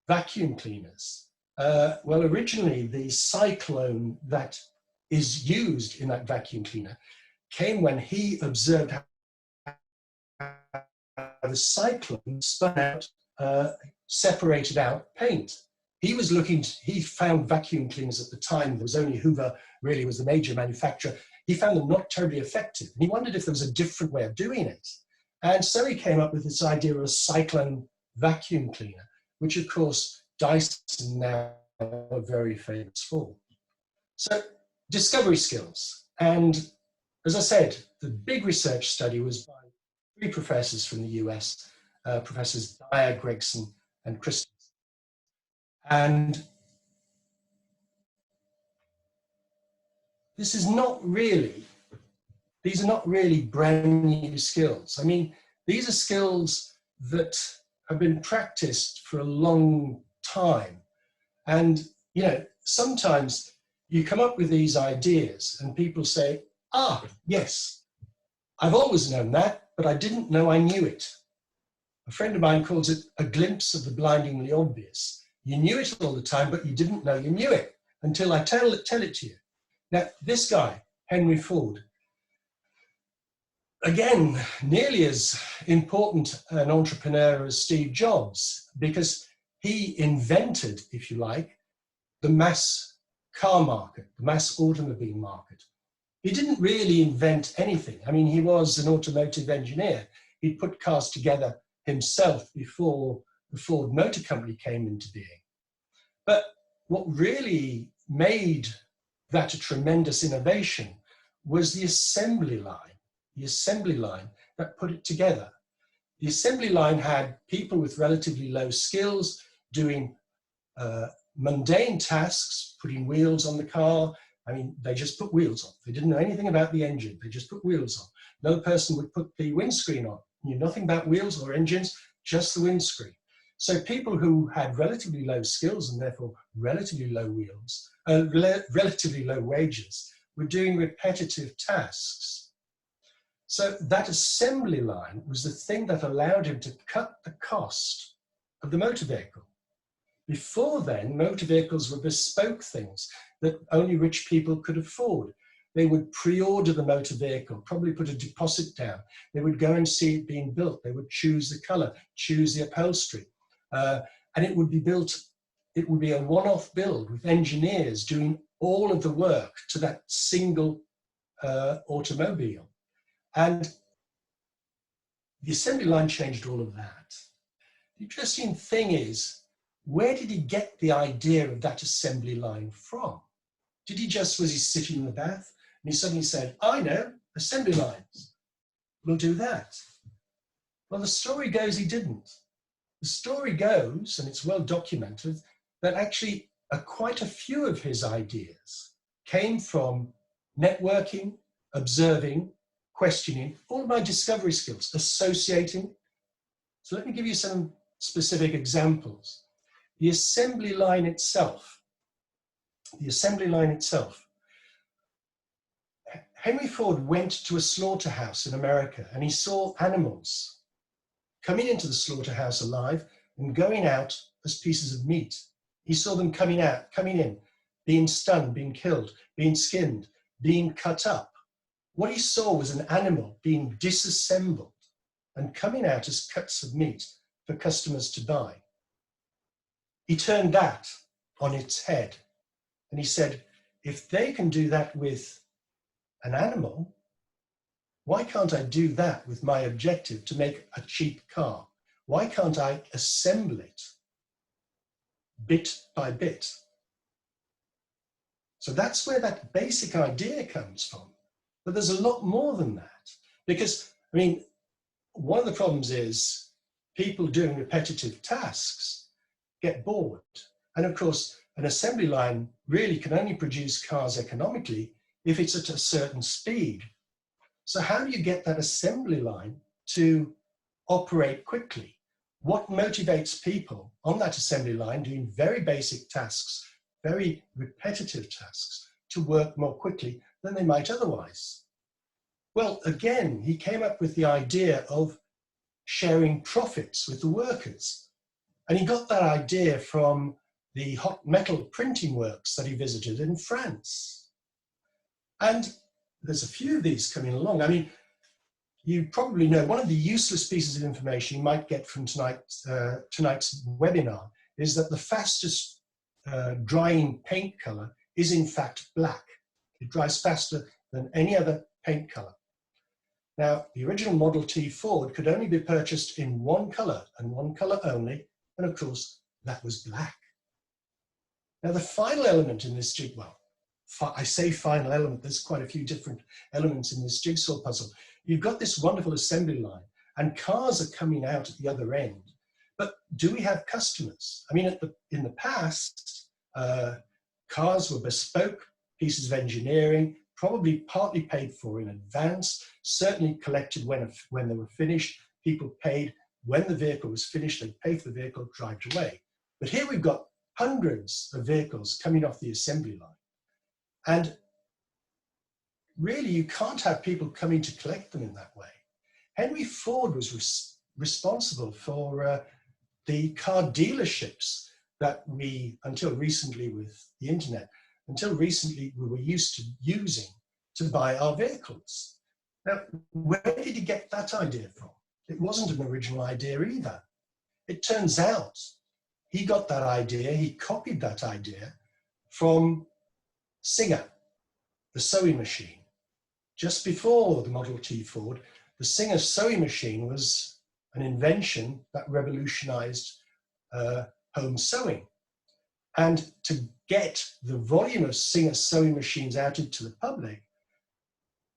[SPEAKER 2] vacuum cleaners. Well, originally the cyclone that is used in that vacuum cleaner came when he observed how the cyclone spun out, separated out paint. He was he found vacuum cleaners at the time, there was only Hoover really was the major manufacturer. He found them not terribly effective. And he wondered if there was a different way of doing it. And so he came up with this idea of a cyclone vacuum cleaner, which of course Dyson now are very famous for. So discovery skills. And as I said, the big research study was by 3 professors from the US, Professors Dyer, Gregson, and Christensen. And these are not really brand new skills. I mean, these are skills that have been practiced for a long time. And, you know, sometimes you come up with these ideas and people say, ah, yes, I've always known that, but I didn't know I knew it. A friend of mine calls it a glimpse of the blindingly obvious. You knew it all the time, but you didn't know you knew it until I tell it to you. Now, this guy, Henry Ford, again, nearly as important an entrepreneur as Steve Jobs, because he invented, if you like, the mass car market, the mass automobile market. He didn't really invent anything. I mean, he was an automotive engineer. He put cars together himself before the Ford Motor Company came into being. But what really made that a tremendous innovation was the assembly line that put it together. The assembly line had people with relatively low skills doing mundane tasks, putting wheels on the car. I mean, they just put wheels on. They didn't know anything about the engine. They just put wheels on. Another person would put the windscreen on. Knew nothing about wheels or engines, just the windscreen. So people who had relatively low skills and therefore relatively low relatively low wages were doing repetitive tasks. So that assembly line was the thing that allowed him to cut the cost of the motor vehicle. Before then, motor vehicles were bespoke things that only rich people could afford. They would pre-order the motor vehicle, probably put a deposit down. They would go and see it being built. They would choose the color, choose the upholstery. And it would be built, it would be a one-off build with engineers doing all of the work to that single automobile. And the assembly line changed all of that. The interesting thing is, where did he get the idea of that assembly line from? Was he sitting in the bath and he suddenly said, I know, assembly lines, we'll do that. Well, the story goes he didn't. The story goes, and it's well documented, that actually quite a few of his ideas came from networking, observing, questioning, all of my discovery skills, associating. So let me give you some specific examples. The assembly line itself. Henry Ford went to a slaughterhouse in America and he saw animals. coming into the slaughterhouse alive and going out as pieces of meat. He saw them coming in, being stunned, being killed, being skinned, being cut up. What he saw was an animal being disassembled and coming out as cuts of meat for customers to buy. He turned that on its head and he said, if they can do that with an animal, why can't I do that with my objective to make a cheap car? Why can't I assemble it bit by bit? So that's where that basic idea comes from. But there's a lot more than that. Because, I mean, one of the problems is people doing repetitive tasks get bored. And of course, an assembly line really can only produce cars economically if it's at a certain speed. So how do you get that assembly line to operate quickly? What motivates people on that assembly line doing very basic tasks, very repetitive tasks, to work more quickly than they might otherwise? Well, again, he came up with the idea of sharing profits with the workers. And he got that idea from the hot metal printing works that he visited in France. And there's a few of these coming along. I mean, you probably know one of the useless pieces of information you might get from tonight's webinar is that the fastest drying paint color is in fact black. It dries faster than any other paint color. Now, the original Model T Ford could only be purchased in one color and one color only, and of course, that was black. Now, the final element in this well, I say final element, there's quite a few different elements in this jigsaw puzzle. You've got this wonderful assembly line and cars are coming out at the other end. But do we have customers? I mean, in the past, cars were bespoke pieces of engineering, probably partly paid for in advance, certainly collected when they were finished. People paid when the vehicle was finished, they paid for the vehicle, drive away. But here we've got hundreds of vehicles coming off the assembly line. And really, you can't have people coming to collect them in that way. Henry Ford was responsible for the car dealerships that we, until recently with the internet, until recently we were used to using to buy our vehicles. Now, where did he get that idea from? It wasn't an original idea either. It turns out he got that idea, he copied that idea from Singer, the sewing machine. Just before the Model T Ford, the Singer sewing machine was an invention that revolutionized home sewing. And to get the volume of Singer sewing machines out into the public,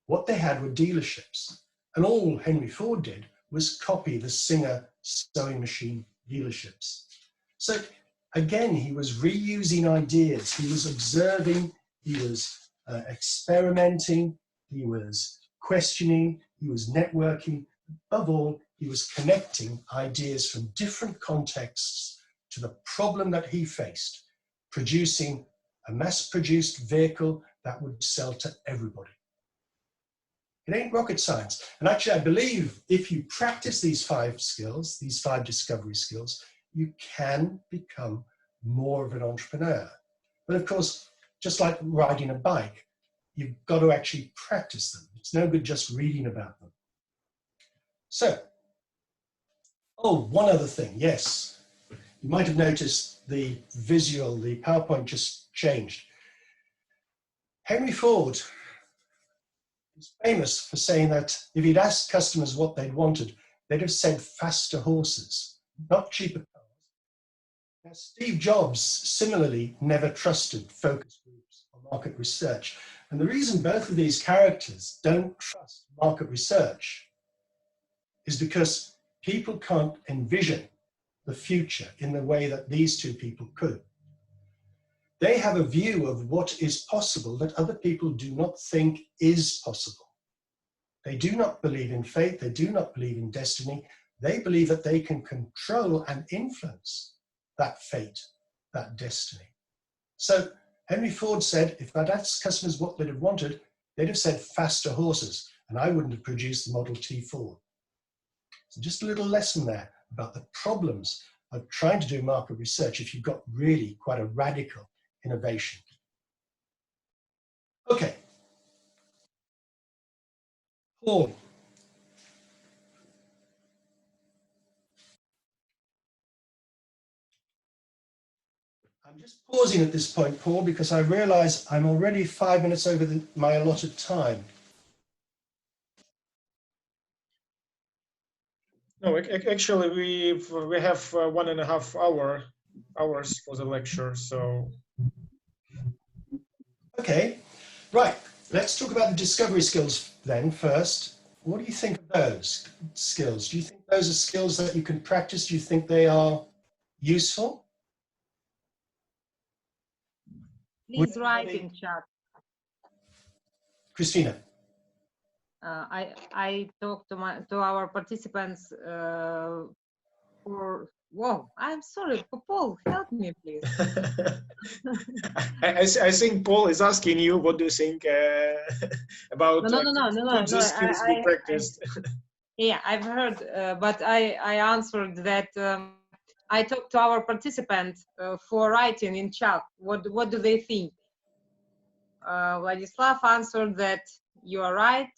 [SPEAKER 2] what they had were dealerships. And all Henry Ford did was copy the Singer sewing machine dealerships. So again, he was reusing ideas, he was observing, he was experimenting, he was questioning, he was networking. Above all, he was connecting ideas from different contexts to the problem that he faced, producing a mass-produced vehicle that would sell to everybody. It ain't rocket science. And actually, I believe if you practice these 5 skills, these 5 discovery skills, you can become more of an entrepreneur. But of course, just like riding a bike, you've got to actually practice them. It's no good just reading about them. So, oh, one other thing, yes. You might have noticed the visual, the PowerPoint just changed. Henry Ford is famous for saying that if he'd asked customers what they'd wanted, they'd have said faster horses, not cheaper cars. Now, Steve Jobs similarly never trusted focus groups or market research. And the reason both of these characters don't trust market research is because people can't envision the future in the way that these two people could. They have a view of what is possible that other people do not think is possible. They do not believe in fate, they do not believe in destiny. They believe that they can control and influence that fate, that destiny. So Henry Ford said, if I'd asked customers what they'd have wanted, they'd have said faster horses, and I wouldn't have produced the Model T Ford. So just a little lesson there about the problems of trying to do market research if you've got really quite a radical innovation. Okay. Paul. I'm just pausing at this point, Paul, because I realize I'm already 5 minutes over my allotted time.
[SPEAKER 3] No, actually, we have 1.5 hours for the lecture, so.
[SPEAKER 2] Okay, right. Let's talk about the discovery skills then first. What do you think of those skills? Do you think those are skills that you can practice? Do you think they are useful?
[SPEAKER 1] Please write in chat.
[SPEAKER 2] Christina.
[SPEAKER 1] I talked to our participants for. Whoa, I'm sorry, Paul, help me, please.
[SPEAKER 3] I think Paul is asking you, what do you think about
[SPEAKER 1] no,
[SPEAKER 3] these skills we practiced?
[SPEAKER 1] Yeah, I've heard, but I answered that I talked to our participants for writing in chat. What do they think? Vladislav answered that you are right.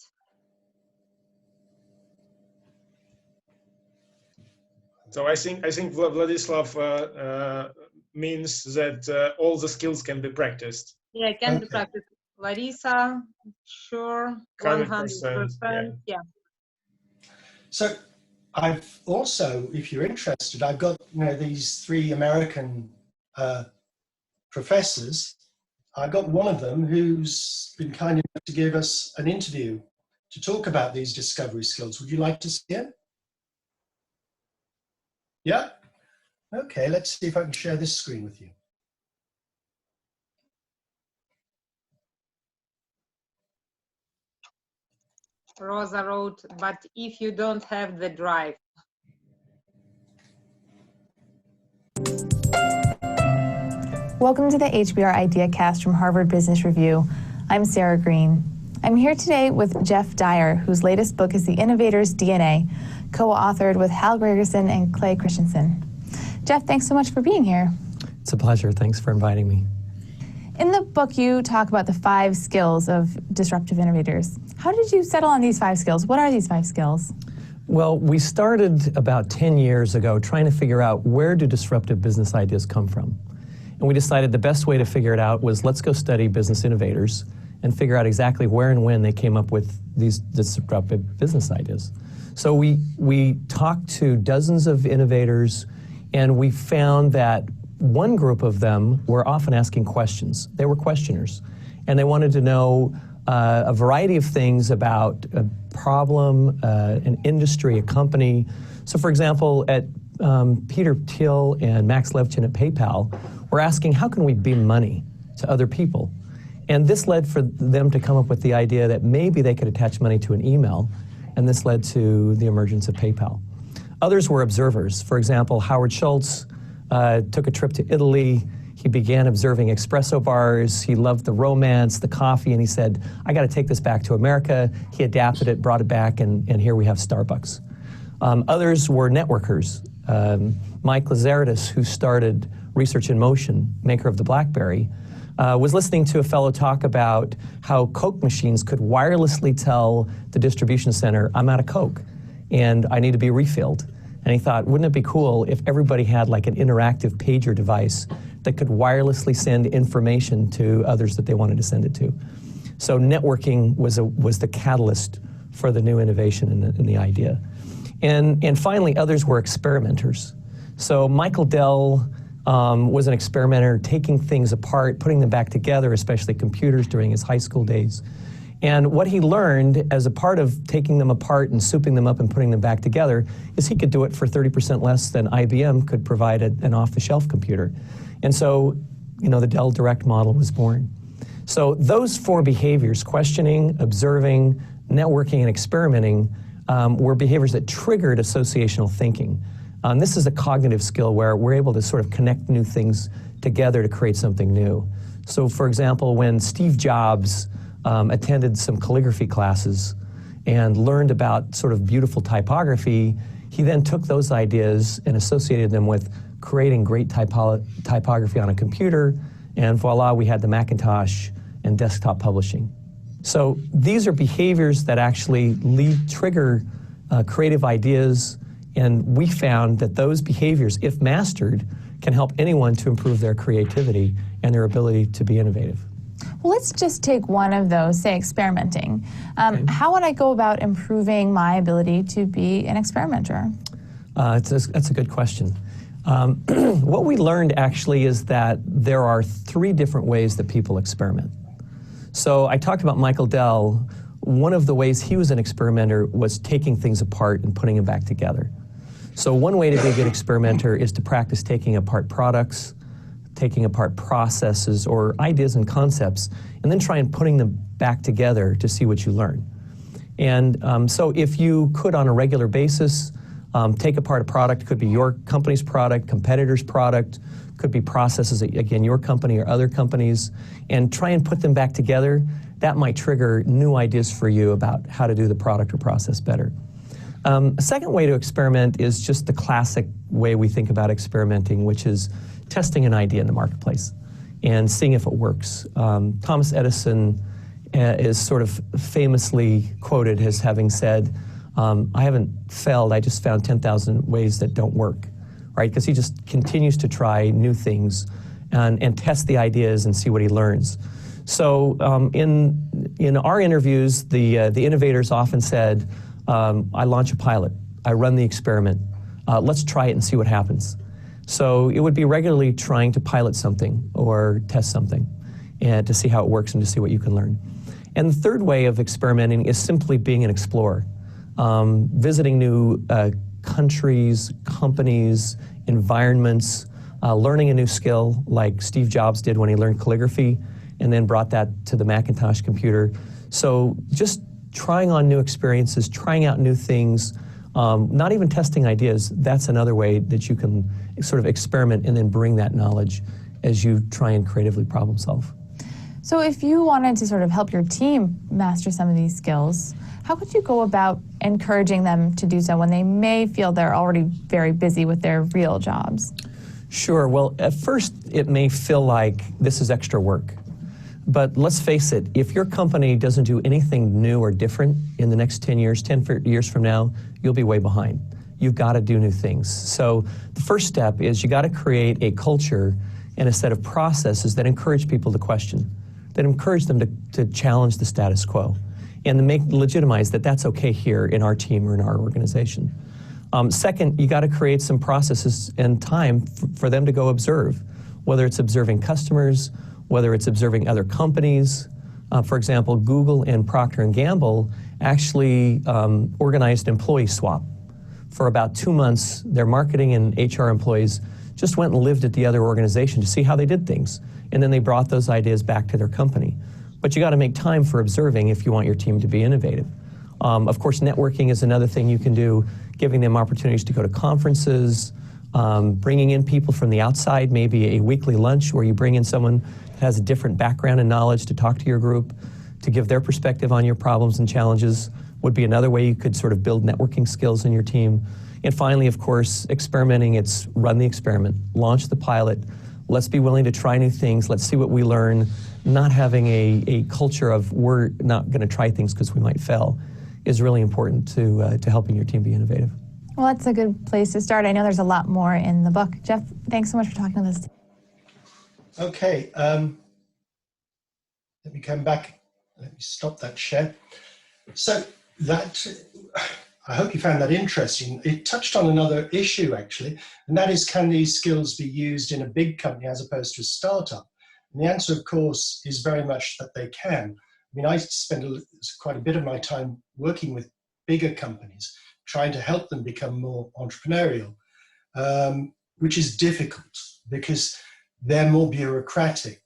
[SPEAKER 3] So I think Vladislav means that all the skills can be practiced.
[SPEAKER 1] Yeah, can be practiced. Larissa, sure, 100%. Yeah.
[SPEAKER 2] So I've also, if you're interested, I've got these 3 American professors. I've got one of them who's been kind enough to give us an interview to talk about these discovery skills. Would you like to see it? Yeah? Okay, let's see if I can share this screen with you.
[SPEAKER 1] Rosa wrote, but if you don't have the drive.
[SPEAKER 9] Welcome to the HBR IdeaCast from Harvard Business Review. I'm Sarah Green. I'm here today with Jeff Dyer, whose latest book is The Innovator's DNA, co-authored with Hal Gregerson and Clay Christensen. Jeff, thanks so much for being here.
[SPEAKER 10] It's a pleasure. Thanks for inviting me.
[SPEAKER 9] In the book, you talk about the 5 skills of disruptive innovators. How did you settle on these 5 skills? What are these 5 skills?
[SPEAKER 10] Well, we started about 10 years ago trying to figure out where do disruptive business ideas come from. And we decided the best way to figure it out was let's go study business innovators and figure out exactly where and when they came up with these disruptive business ideas. So we talked to dozens of innovators, and we found that one group of them were often asking questions. They were questioners, and they wanted to know a variety of things about a problem, an industry, a company. So for example, at Peter Thiel and Max Levchin at PayPal were asking, how can we beam money to other people? And this led for them to come up with the idea that maybe they could attach money to an email, and this led to the emergence of PayPal. Others were observers. For example, Howard Schultz took a trip to Italy. He began observing espresso bars. He loved the romance, the coffee, and he said, I got to take this back to America. He adapted it, brought it back, and here we have Starbucks. Others were networkers. Mike Lazaridis, who started Research in Motion, maker of the BlackBerry, was listening to a fellow talk about how Coke machines could wirelessly tell the distribution center, I'm out of Coke, and I need to be refilled. And he thought, wouldn't it be cool if everybody had like an interactive pager device that could wirelessly send information to others that they wanted to send it to? So networking was the catalyst for the new innovation in the idea. And finally, others were experimenters. So Michael Dell was an experimenter, taking things apart, putting them back together, especially computers during his high school days. And what he learned as a part of taking them apart and souping them up and putting them back together is he could do it for 30% less than IBM could provide an off-the-shelf computer. And so, the Dell Direct model was born. So those 4 behaviors, questioning, observing, networking, and experimenting, were behaviors that triggered associational thinking. This is a cognitive skill where we're able to sort of connect new things together to create something new. So for example, when Steve Jobs attended some calligraphy classes and learned about sort of beautiful typography, He then took those ideas and associated them with creating great typography on a computer, and voila, we had the Macintosh and desktop publishing. So these are behaviors that actually trigger creative ideas, and we found that those behaviors, if mastered, can help anyone to improve their creativity and their ability to be innovative.
[SPEAKER 9] Well, let's just take one of those, say experimenting.
[SPEAKER 10] Okay.
[SPEAKER 9] How would I go about improving my ability to be an experimenter?
[SPEAKER 10] That's a good question. What we learned actually is that there are 3 different ways that people experiment. So I talked about Michael Dell. One of the ways he was an experimenter was taking things apart and putting them back together. So one way to be a good experimenter is to practice taking apart products, taking apart processes or ideas and concepts, and then try and putting them back together to see what you learn. And so if you could, on a regular basis, take apart a product, could be your company's product, competitor's product, could be processes, again, your company or other companies, and try and put them back together, that might trigger new ideas for you about how to do the product or process better. A second way to experiment is just the classic way we think about experimenting, which is testing an idea in the marketplace and seeing if it works. Thomas Edison is sort of famously quoted as having said, I haven't failed, I just found 10,000 ways that don't work, right? Because he just continues to try new things and test the ideas and see what he learns. So in our interviews, the innovators often said, I launch a pilot, I run the experiment, let's try it and see what happens. So it would be regularly trying to pilot something or test something and to see how it works and to see what you can learn. And the third way of experimenting is simply being an explorer. Visiting new countries, companies, environments, learning a new skill like Steve Jobs did when he learned calligraphy and then brought that to the Macintosh computer. So just trying on new experiences, trying out new things, not even testing ideas, that's another way that you can sort of experiment and then bring that knowledge as you try and creatively problem solve.
[SPEAKER 9] So if you wanted to sort of help your team master some of these skills, how could you go about encouraging them to do so when they may feel they're already very busy with their real jobs?
[SPEAKER 10] Sure. Well, at first it may feel like this is extra work. But let's face it, if your company doesn't do anything new or different in the next 10 years, 10 years from now, you'll be way behind. You've got to do new things. So the first step is you got to create a culture and a set of processes that encourage people to question, that encourage them to challenge the status quo, and to legitimize that that's okay here in our team or in our organization. Second, you got to create some processes and time for them to go observe, whether it's observing customers, whether it's observing other companies. For example, Google and Procter & Gamble actually organized employee swap. For about 2 months, their marketing and HR employees just went and lived at the other organization to see how they did things. And then they brought those ideas back to their company. But you got to make time for observing if you want your team to be innovative. Of course, networking is another thing you can do, giving them opportunities to go to conferences, bringing in people from the outside, maybe a weekly lunch where you bring in someone that has a different background and knowledge to talk to your group, to give their perspective on your problems and challenges would be another way you could sort of build networking skills in your team. And finally, of course, experimenting, it's run the experiment, launch the pilot, let's be willing to try new things, let's see what we learn, not having a culture of we're not going to try things because we might fail is really important to helping your team be innovative.
[SPEAKER 9] Well, that's a good place to start. I know there's a lot more in the book. Jeff, thanks so much for talking to us.
[SPEAKER 2] Okay, let me come back. Let me stop that share. So that, I hope you found that interesting. It touched on another issue actually, and that is, can these skills be used in a big company as opposed to a startup? And the answer, of course, is very much that they can. I mean, I spend quite a bit of my time working with bigger companies, trying to help them become more entrepreneurial, which is difficult because they're more bureaucratic.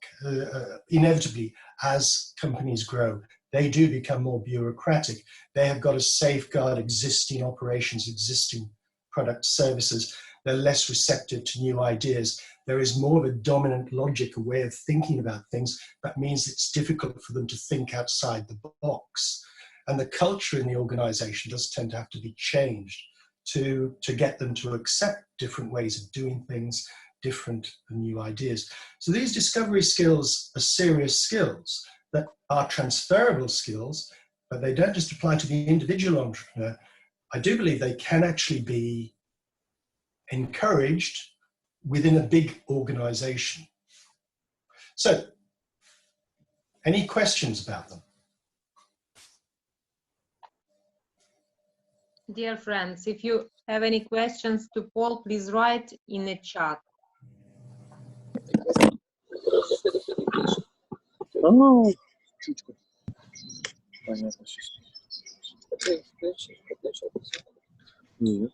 [SPEAKER 2] Inevitably, as companies grow, they do become more bureaucratic. They have got to safeguard existing operations, existing product services. They're less receptive to new ideas. There is more of a dominant logic, a way of thinking about things. That means it's difficult for them to think outside the box. And the culture in the organization does tend to have to be changed to get them to accept different ways of doing things, different and new ideas. So these discovery skills are serious skills that are transferable skills, but they don't just apply to the individual entrepreneur. I do believe they can actually be encouraged within a big organization. So, any questions about them?
[SPEAKER 1] Dear friends, if you have any questions to Paul, please write in the chat.
[SPEAKER 11] Oh. Нет.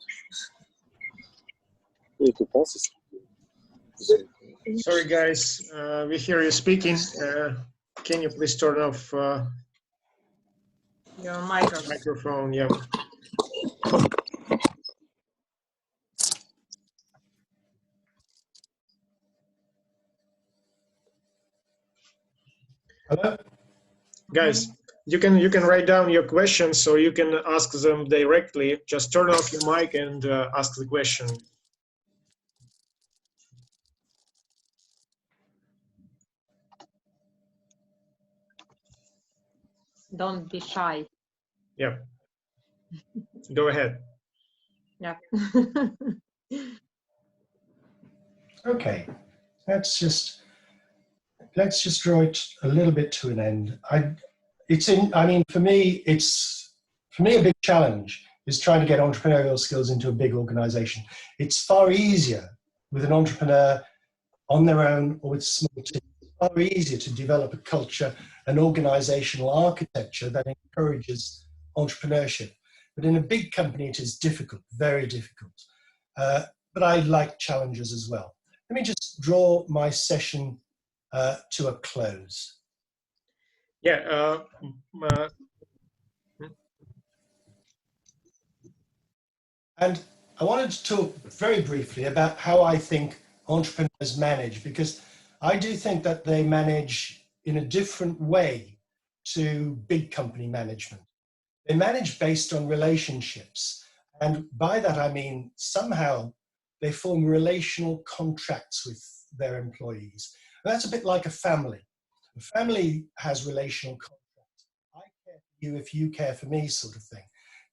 [SPEAKER 3] Sorry, guys, we hear you speaking. Can you please turn off
[SPEAKER 1] Your microphone?
[SPEAKER 3] Microphone, yeah.
[SPEAKER 2] Hello?
[SPEAKER 3] Guys, you can write down your questions, so you can ask them directly. Just turn off your mic and ask the question.
[SPEAKER 1] Don't be shy.
[SPEAKER 3] Yeah. Go ahead.
[SPEAKER 1] Yeah.
[SPEAKER 2] Okay, let's just draw it a little bit to an end. For me, a big challenge is trying to get entrepreneurial skills into a big organization. It's far easier with an entrepreneur on their own or with small teams. It's far easier to develop a culture, an organizational architecture that encourages entrepreneurship. But in a big company, it is difficult, very difficult. But I like challenges as well. Let me just draw my session to a close.
[SPEAKER 3] Yeah.
[SPEAKER 2] And I wanted to talk very briefly about how I think entrepreneurs manage, because I do think that they manage in a different way to big company management. They manage based on relationships. And by that, I mean, somehow they form relational contracts with their employees. And that's a bit like a family. A family has relational contracts. I care for you if you care for me, sort of thing.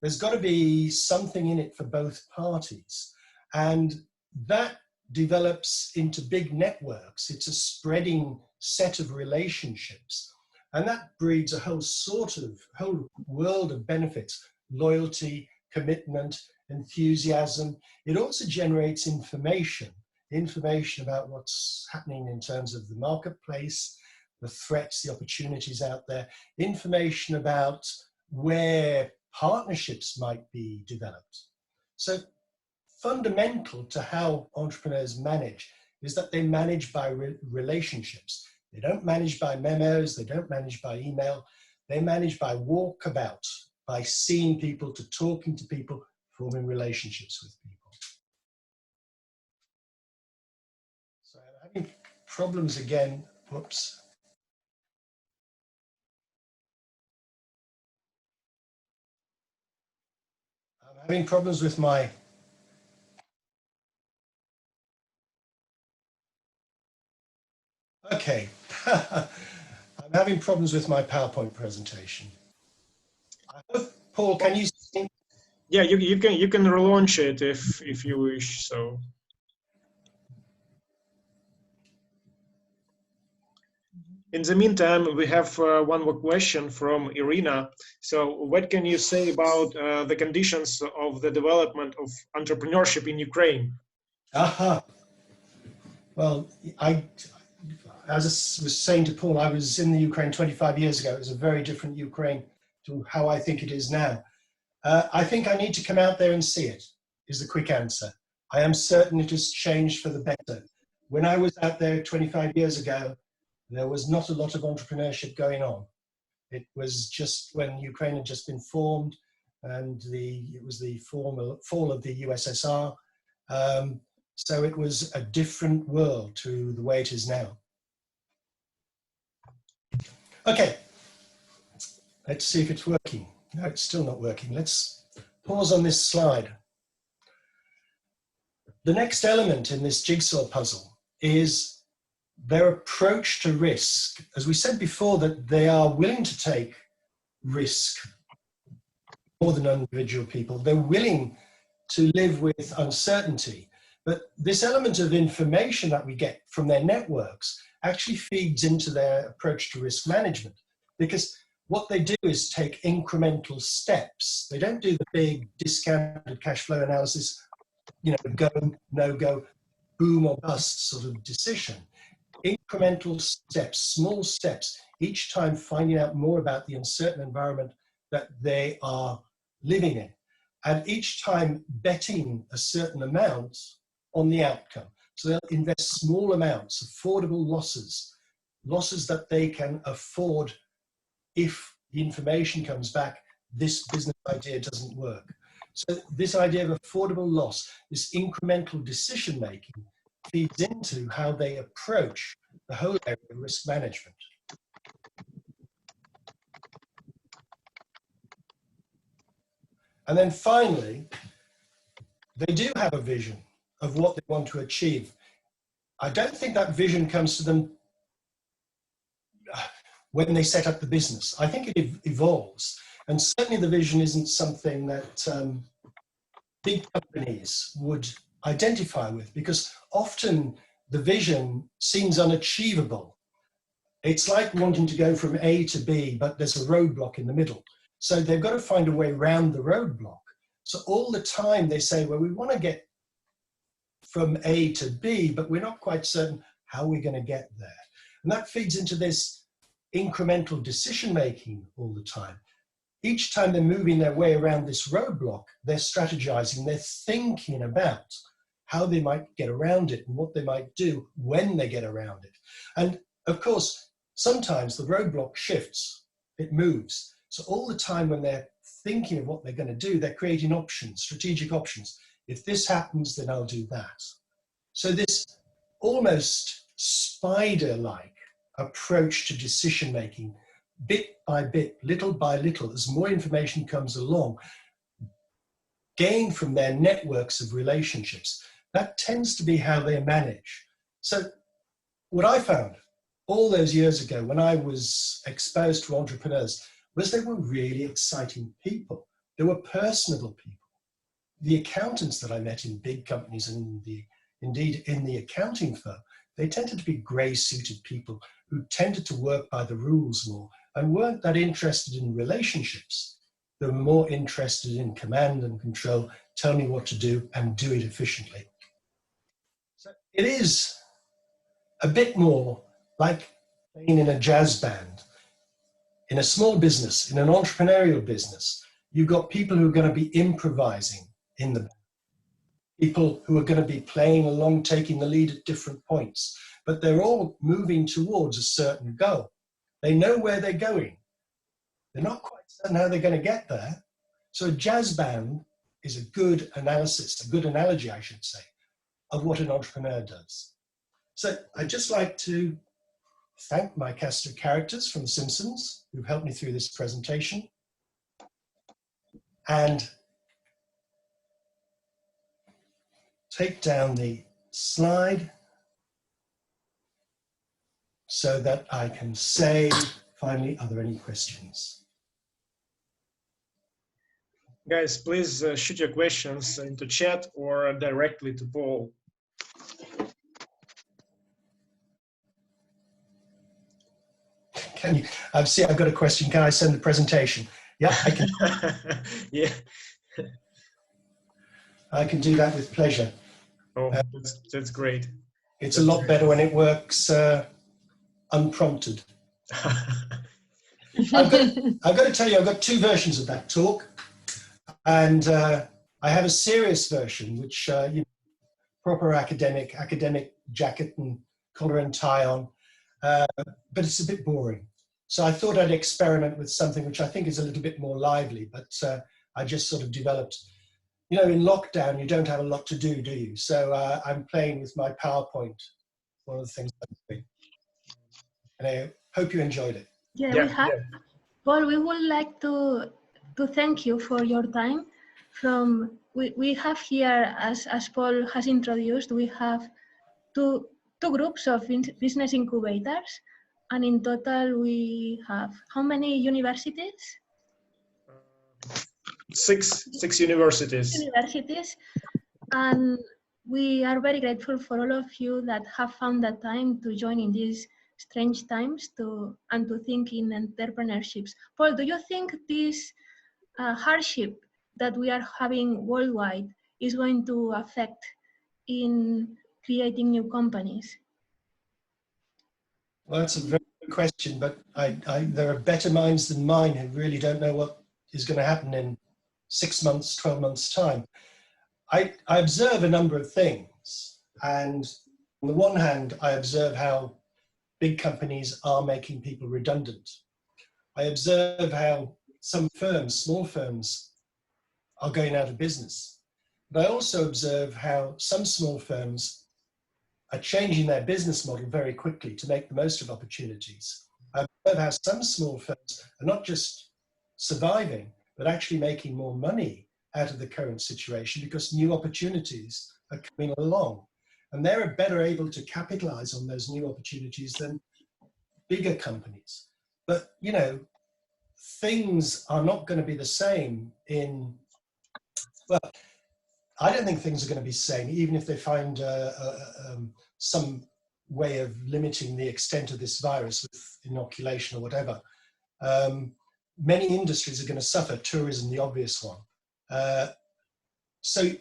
[SPEAKER 2] There's got to be something in it for both parties. And that develops into big networks. It's a spreading set of relationships. And that breeds a whole world of benefits: loyalty, commitment, enthusiasm. It also generates information about what's happening in terms of the marketplace, the threats, the opportunities out there, information about where partnerships might be developed. So fundamental to how entrepreneurs manage is that they manage by relationships. They don't manage by memos, they don't manage by email, they manage by walkabout, by seeing people, to talking to people, forming relationships with people. So I'm having problems again, whoops. I'm having problems with my Okay, I'm having problems with my PowerPoint presentation. I hope, Paul, can you see?
[SPEAKER 3] Yeah, you can relaunch it if you wish. So. In the meantime, we have one more question from Irina. So, what can you say about the conditions of the development of entrepreneurship in Ukraine?
[SPEAKER 2] Aha. Well, as I was saying to Paul, I was in the Ukraine 25 years ago. It was a very different Ukraine to how I think it is now. I think I need to come out there and see it, is the quick answer. I am certain it has changed for the better. When I was out there 25 years ago, there was not a lot of entrepreneurship going on. It was just when Ukraine had just been formed, and it was the fall of the USSR. So it was a different world to the way it is now. Okay, let's see if it's working. No, it's still not working. Let's pause on this slide. the next element in this jigsaw puzzle is their approach to risk. As we said before, that they are willing to take risk more than individual people. They're willing to live with uncertainty. But this element of information that we get from their networks actually feeds into their approach to risk management, because what they do is take incremental steps. They don't do the big discounted cash flow analysis, you know, go, no go, boom or bust sort of decision. Incremental steps, small steps, each time finding out more about the uncertain environment that they are living in, and each time betting a certain amount on the outcome. So they'll invest small amounts, affordable losses, losses that they can afford if the information comes back, this business idea doesn't work. So this idea of affordable loss, this incremental decision making, feeds into how they approach the whole area of risk management. And then finally, they do have a vision of what they want to achieve. I don't think that vision comes to them when they set up the business. I think it evolves. And certainly the vision isn't something that big companies would identify with, because often the vision seems unachievable. It's like wanting to go from A to B, but there's a roadblock in the middle. So they've got to find a way around the roadblock. So all the time they say, well, we want to get from A to B, but we're not quite certain how we're going to get there. And that feeds into this incremental decision making all the time. Each time they're moving their way around this roadblock, they're strategizing, they're thinking about how they might get around it and what they might do when they get around it. And of course, sometimes the roadblock shifts, it moves. So all the time when they're thinking of what they're going to do, they're creating options, strategic options. If this happens, then I'll do that. So this almost spider-like approach to decision-making, bit by bit, little by little, as more information comes along, gained from their networks of relationships, that tends to be how they manage. So what I found all those years ago when I was exposed to entrepreneurs was they were really exciting people. They were personable people. The accountants that I met in big companies and indeed in the accounting firm, they tended to be grey-suited people who tended to work by the rules more and weren't that interested in relationships. They were more interested in command and control, tell me what to do and do it efficiently. So it is a bit more like playing in a jazz band. In a small business, in an entrepreneurial business, you've got people who are going to be improvising in the band. People who are going to be playing along, taking the lead at different points, but they're all moving towards a certain goal. They know where they're going. They're not quite certain how they're going to get there. So a jazz band is a good analysis, a good analogy, I should say, of what an entrepreneur does. So I'd just like to thank my cast of characters from The Simpsons who've helped me through this presentation, and take down the slide so that I can say, finally, are there any questions?
[SPEAKER 3] Guys, please shoot your questions into chat or directly to Paul.
[SPEAKER 2] Can you, I've got a question. Can I send the presentation? Yeah, I can.
[SPEAKER 3] Yeah.
[SPEAKER 2] I can do that with pleasure.
[SPEAKER 3] Oh, that's great.
[SPEAKER 2] It's a lot better when it works unprompted. I've got to tell you, I've got two versions of that talk. And I have a serious version, which, you know, proper academic jacket and collar and tie on, but it's a bit boring. So I thought I'd experiment with something which I think is a little bit more lively, but I just sort of developed, you know, in lockdown, you don't have a lot to do you? So I'm playing with my PowerPoint, one of the things I'm doing. And I hope you enjoyed it.
[SPEAKER 6] Yeah, we have. Paul, we would like to thank you for your time we have here, as Paul has introduced, we have two groups of business incubators, and in total we have how many universities?
[SPEAKER 3] Six universities.
[SPEAKER 6] Universities, and we are very grateful for all of you that have found the time to join in these strange times and to think in entrepreneurships. Paul, do you think this hardship that we are having worldwide is going to affect in creating new companies?
[SPEAKER 2] Well, that's a very good question, but there are better minds than mine who really don't know what is going to happen in 6 months, 12 months' time. I observe a number of things, and on the one hand, I observe how big companies are making people redundant. I observe how some firms, small firms, are going out of business. But I also observe how some small firms are changing their business model very quickly to make the most of opportunities. I observe how some small firms are not just surviving, but actually making more money out of the current situation because new opportunities are coming along. And they're better able to capitalize on those new opportunities than bigger companies. But, you know, things are not going to be the same in, well, I don't think things are going to be the same, even if they find some way of limiting the extent of this virus with inoculation or whatever. Many industries are going to suffer, tourism, the obvious one. So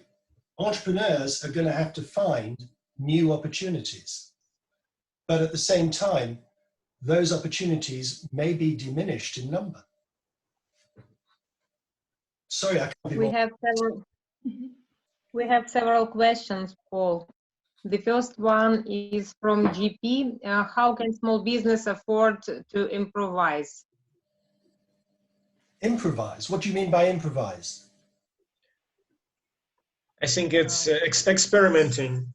[SPEAKER 2] entrepreneurs are going to have to find new opportunities. But at the same time, those opportunities may be diminished in number. Sorry, I can't be more.
[SPEAKER 1] We have several questions, Paul. The first one is from GP. How can small business afford to improvise?
[SPEAKER 2] Improvise? What do you mean by improvise?
[SPEAKER 3] I think it's experimenting.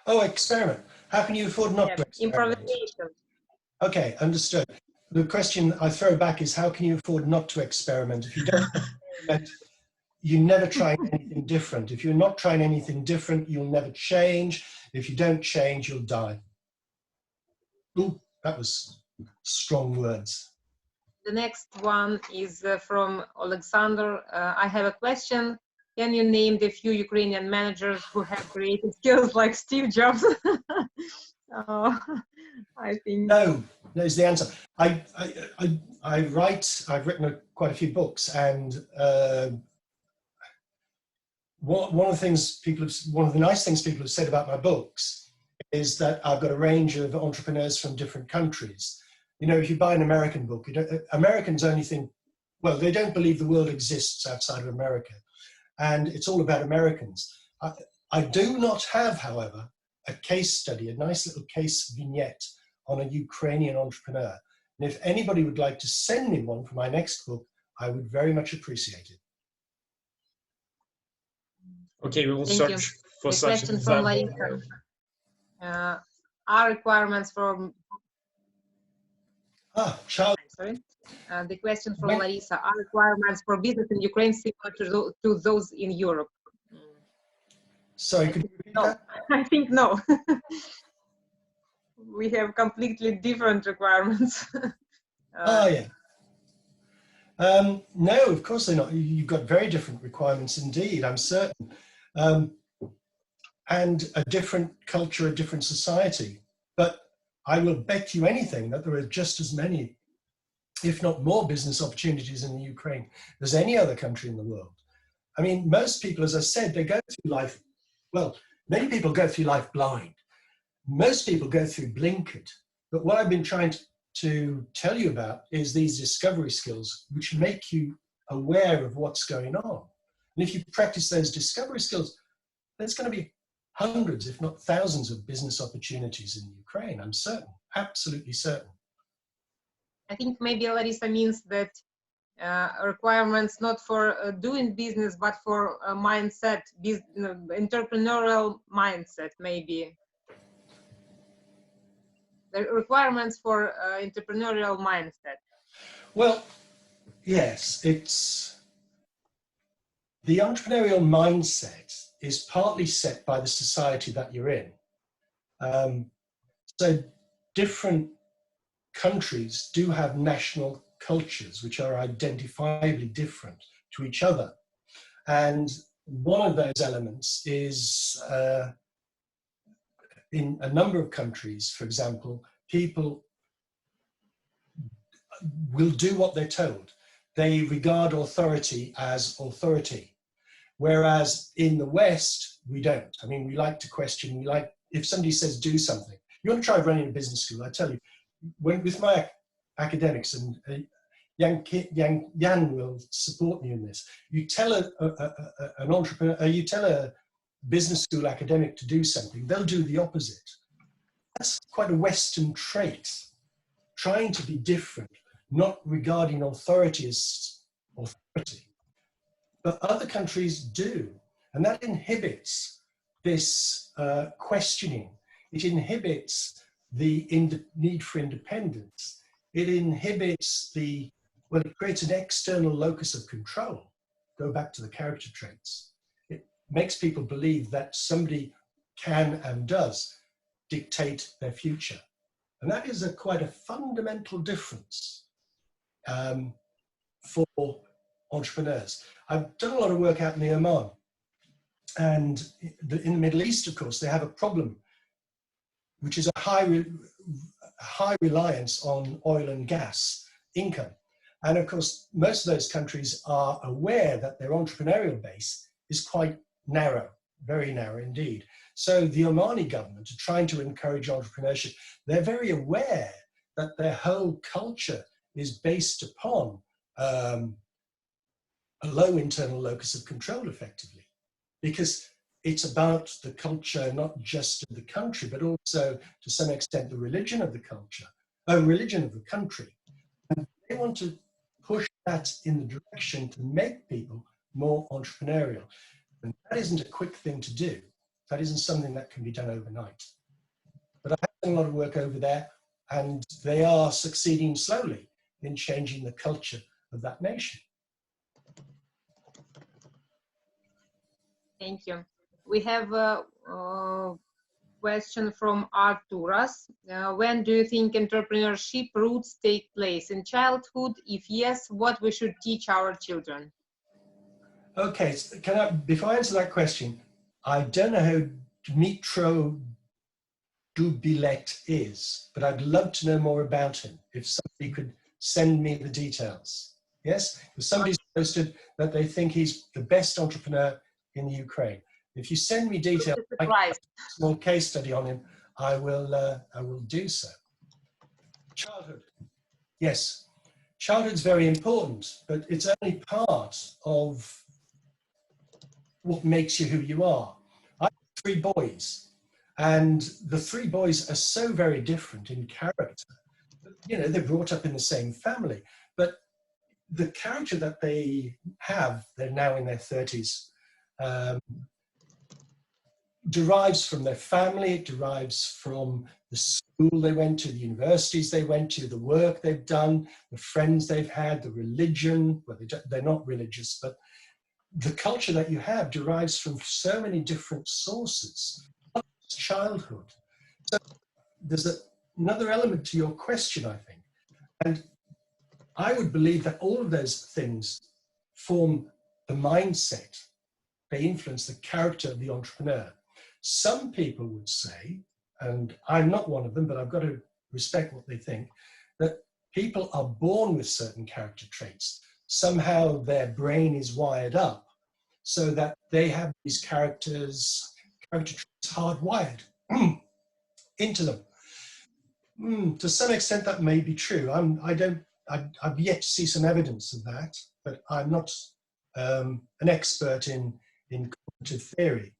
[SPEAKER 2] Oh, experiment. How can you afford not to experiment?
[SPEAKER 1] Improvisation.
[SPEAKER 2] Okay, understood. The question I throw back is how can you afford not to experiment? If you don't experiment, you never try anything different. If you're not trying anything different, you'll never change. If you don't change, you'll die. Ooh, that was strong words.
[SPEAKER 1] The next one is from Alexander. I have a question. Can you name the few Ukrainian managers who have creative skills like Steve Jobs? I think
[SPEAKER 2] no is the answer. I've written quite a few books, and one of the nice things people have said about my books is that I've got a range of entrepreneurs from different countries. You know, if you buy an American book, Americans only think, well, they don't believe the world exists outside of America, and it's all about Americans. I do not have, however, a case study, a nice little case vignette on a Ukrainian entrepreneur. And if anybody would like to send me one for my next book, I would very much appreciate it.
[SPEAKER 3] Okay, we will search for
[SPEAKER 1] the
[SPEAKER 3] such
[SPEAKER 1] question from Larissa. Are requirements for sorry. The question from Larissa: are requirements for business in Ukraine similar to those in Europe?
[SPEAKER 2] Sorry, could you repeat that?
[SPEAKER 1] I think no. We have completely different requirements.
[SPEAKER 2] Oh yeah. No, of course they're not. You've got very different requirements indeed, I'm certain. And a different culture, a different society. But I will bet you anything that there are just as many, if not more, business opportunities in the Ukraine as any other country in the world. I mean, most people, as I said, they go through life, well, many people go through life blind. Most people go through blinkered. But what I've been trying to tell you about is these discovery skills, which make you aware of what's going on. And if you practice those discovery skills, there's going to be hundreds, if not thousands, of business opportunities in Ukraine. I'm certain, absolutely certain.
[SPEAKER 1] I think maybe Larissa means that requirements not for doing business, but for a mindset, entrepreneurial mindset, maybe. The requirements for entrepreneurial mindset.
[SPEAKER 2] Well, yes, the entrepreneurial mindset is partly set by the society that you're in. So different countries do have national cultures which are identifiably different to each other. And one of those elements is in a number of countries, for example, people will do what they're told. They regard authority as authority. Whereas in the West, we don't. I mean, we like to question, we like, if somebody says do something, you want to try running a business school, I tell you, with my academics, and Jan will support me in this, you tell an entrepreneur, you tell a business school academic to do something, they'll do the opposite. That's quite a Western trait, trying to be different, not regarding authority as authority. But other countries do, and that inhibits this questioning. It inhibits the need for independence. It inhibits it creates an external locus of control. Go back to the character traits. It makes people believe that somebody can and does dictate their future. And that is quite a fundamental difference for entrepreneurs. I've done a lot of work out in Oman, and in the Middle East, of course, they have a problem, which is a high reliance on oil and gas income. And of course, most of those countries are aware that their entrepreneurial base is quite narrow, very narrow indeed. So the Omani government are trying to encourage entrepreneurship. They're very aware that their whole culture is based upon a low internal locus of control, effectively, because it's about the culture, not just of the country, but also to some extent the religion of the culture, religion of the country. And they want to push that in the direction to make people more entrepreneurial. And that isn't a quick thing to do. That isn't something that can be done overnight. But I've done a lot of work over there, and they are succeeding slowly in changing the culture of that nation.
[SPEAKER 1] Thank you. We have a question from Arturas. When do you think entrepreneurship roots take place? In childhood? If yes, what we should teach our children?
[SPEAKER 2] Okay, so before I answer that question, I don't know how Dmitro Dubilet is, but I'd love to know more about him. If somebody could send me the details. Yes, if somebody's posted that they think he's the best entrepreneur in the Ukraine. If you send me details, a small case study on him, I will do so. Childhood, yes, childhood's very important, but it's only part of what makes you who you are. I have 3 boys, and the 3 boys are so very different in character. You know, they're brought up in the same family, but the character that they have, they're now in their 30s, derives from their family, it derives from the school they went to, the universities they went to, the work they've done, the friends they've had, the religion, well, they're not religious, but the culture that you have derives from so many different sources, not just childhood. So there's another element to your question, I think. And I would believe that all of those things form the mindset. They influence the character of the entrepreneur. Some people would say, and I'm not one of them, but I've got to respect what they think, that people are born with certain character traits. Somehow their brain is wired up so that they have these character traits hardwired into them. To some extent, that may be true. I've yet to see some evidence of that, but I'm not an expert in cognitive theory.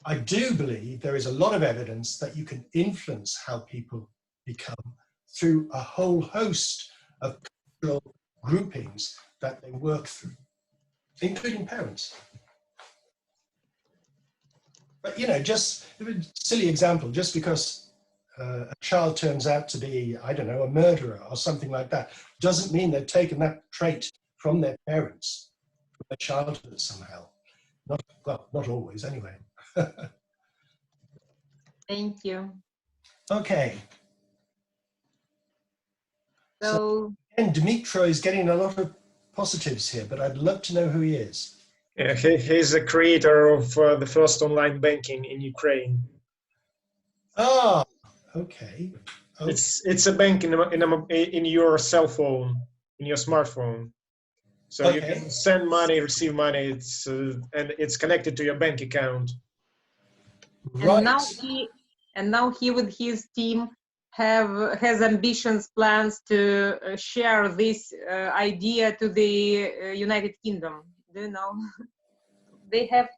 [SPEAKER 2] I do believe there is a lot of evidence that you can influence how people become through a whole host of cultural groupings that they work through, including parents. But, you know, just a silly example, just because a child turns out to be, I don't know, a murderer or something like that, doesn't mean they've taken that trait from their parents. my childhood somehow. Not always, anyway.
[SPEAKER 1] Thank you.
[SPEAKER 2] Okay.
[SPEAKER 1] So
[SPEAKER 2] and Dmitro is getting a lot of positives here, but I'd love to know who he is.
[SPEAKER 3] Yeah, he's the creator of the first online banking in Ukraine.
[SPEAKER 2] Ah, okay.
[SPEAKER 3] It's a bank in your cell phone, in your smartphone. So you can send money, receive money. And it's connected to your bank account.
[SPEAKER 2] Right.
[SPEAKER 1] And now he with his team has ambitions, plans to share this idea to the United Kingdom. Do you know? They have,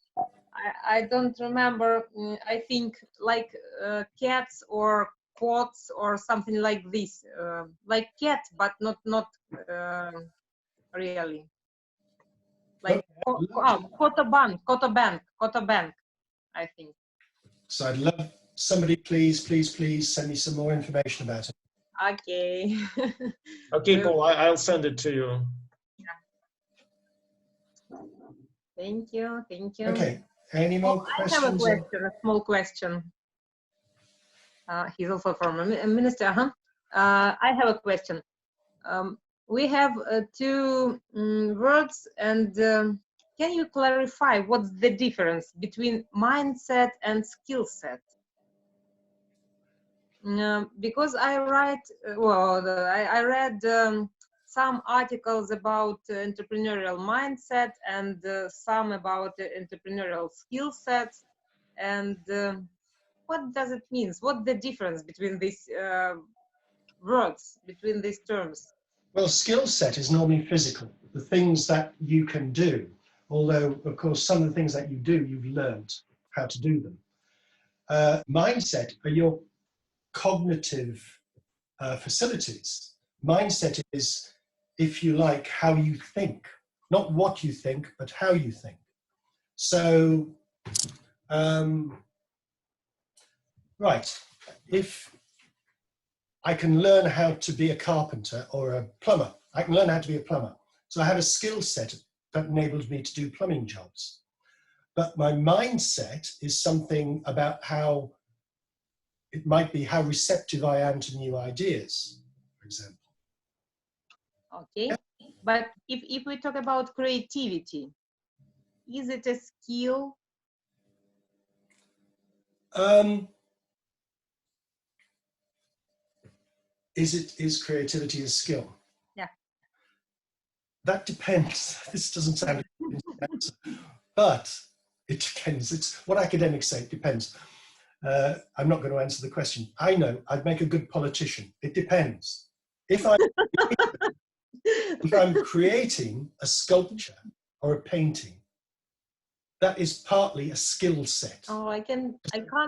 [SPEAKER 1] I don't remember, I think like cats or quotes or something like this, like cat, but not really. Like Koto Bank, I think.
[SPEAKER 2] So I'd love somebody, please send me some more information about it.
[SPEAKER 1] Okay.
[SPEAKER 3] Okay, Paul, I'll send it to you.
[SPEAKER 1] Yeah. Thank you.
[SPEAKER 2] Okay. Any more questions?
[SPEAKER 1] I have a question, a small question. He's also from a minister. I have a question. We have two words, and can you clarify what's the difference between mindset and skill set? Because I read some articles about entrepreneurial mindset and some about entrepreneurial skill sets, and what does it mean? What's the difference between these words, between these terms?
[SPEAKER 2] Well, skill set is normally physical, the things that you can do. Although, of course, some of the things that you do, you've learned how to do them. Mindset are your cognitive facilities. Mindset is, if you like, how you think. Not what you think, but how you think. So, right, if I can learn how to be a carpenter or a plumber. I can learn how to be a plumber. So I have a skill set that enables me to do plumbing jobs. But my mindset is something about how, it might be how receptive I am to new ideas, for example.
[SPEAKER 1] Okay, but if we talk about creativity, is it a skill?
[SPEAKER 2] Is creativity a skill?
[SPEAKER 1] Yeah.
[SPEAKER 2] That depends. This doesn't sound like an answer, but it depends. It's what academics say, it depends. I'm not going to answer the question. I know I'd make a good politician. It depends. If I'm creating a sculpture or a painting, that is partly a skill set.
[SPEAKER 1] Oh, I can't.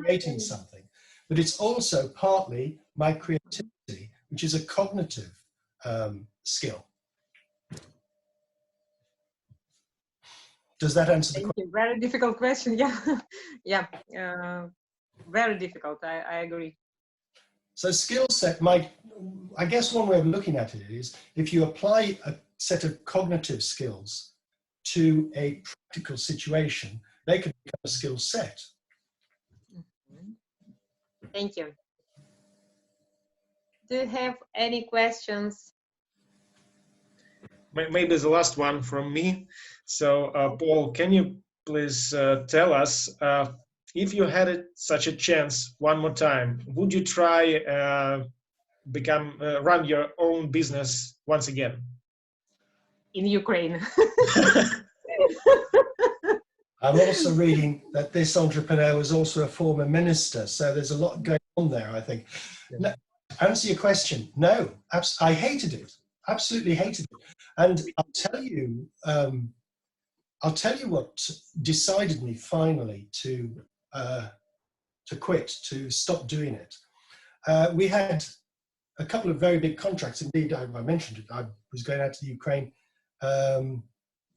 [SPEAKER 2] Creating something, but it's also partly my creativity, which is a cognitive skill. Does that answer the question?
[SPEAKER 1] Very difficult question. Yeah, yeah, very difficult. I agree.
[SPEAKER 2] So skill set might, I guess one way of looking at it is if you apply a set of cognitive skills to a practical situation, they can become a skill set.
[SPEAKER 1] Thank you. Do you have any questions?
[SPEAKER 3] Maybe the last one from me. So, Paul, can you please tell us, if you had such a chance one more time, would you try run your own business once again?
[SPEAKER 1] In Ukraine.
[SPEAKER 2] I'm also reading that this entrepreneur was also a former minister, so there's a lot going on there, I think. No, answer your question, no, I hated it, absolutely hated it. And I'll tell you what decided me finally to quit, to stop doing it. We had a couple of very big contracts. Indeed, I mentioned it. I was going out to the Ukraine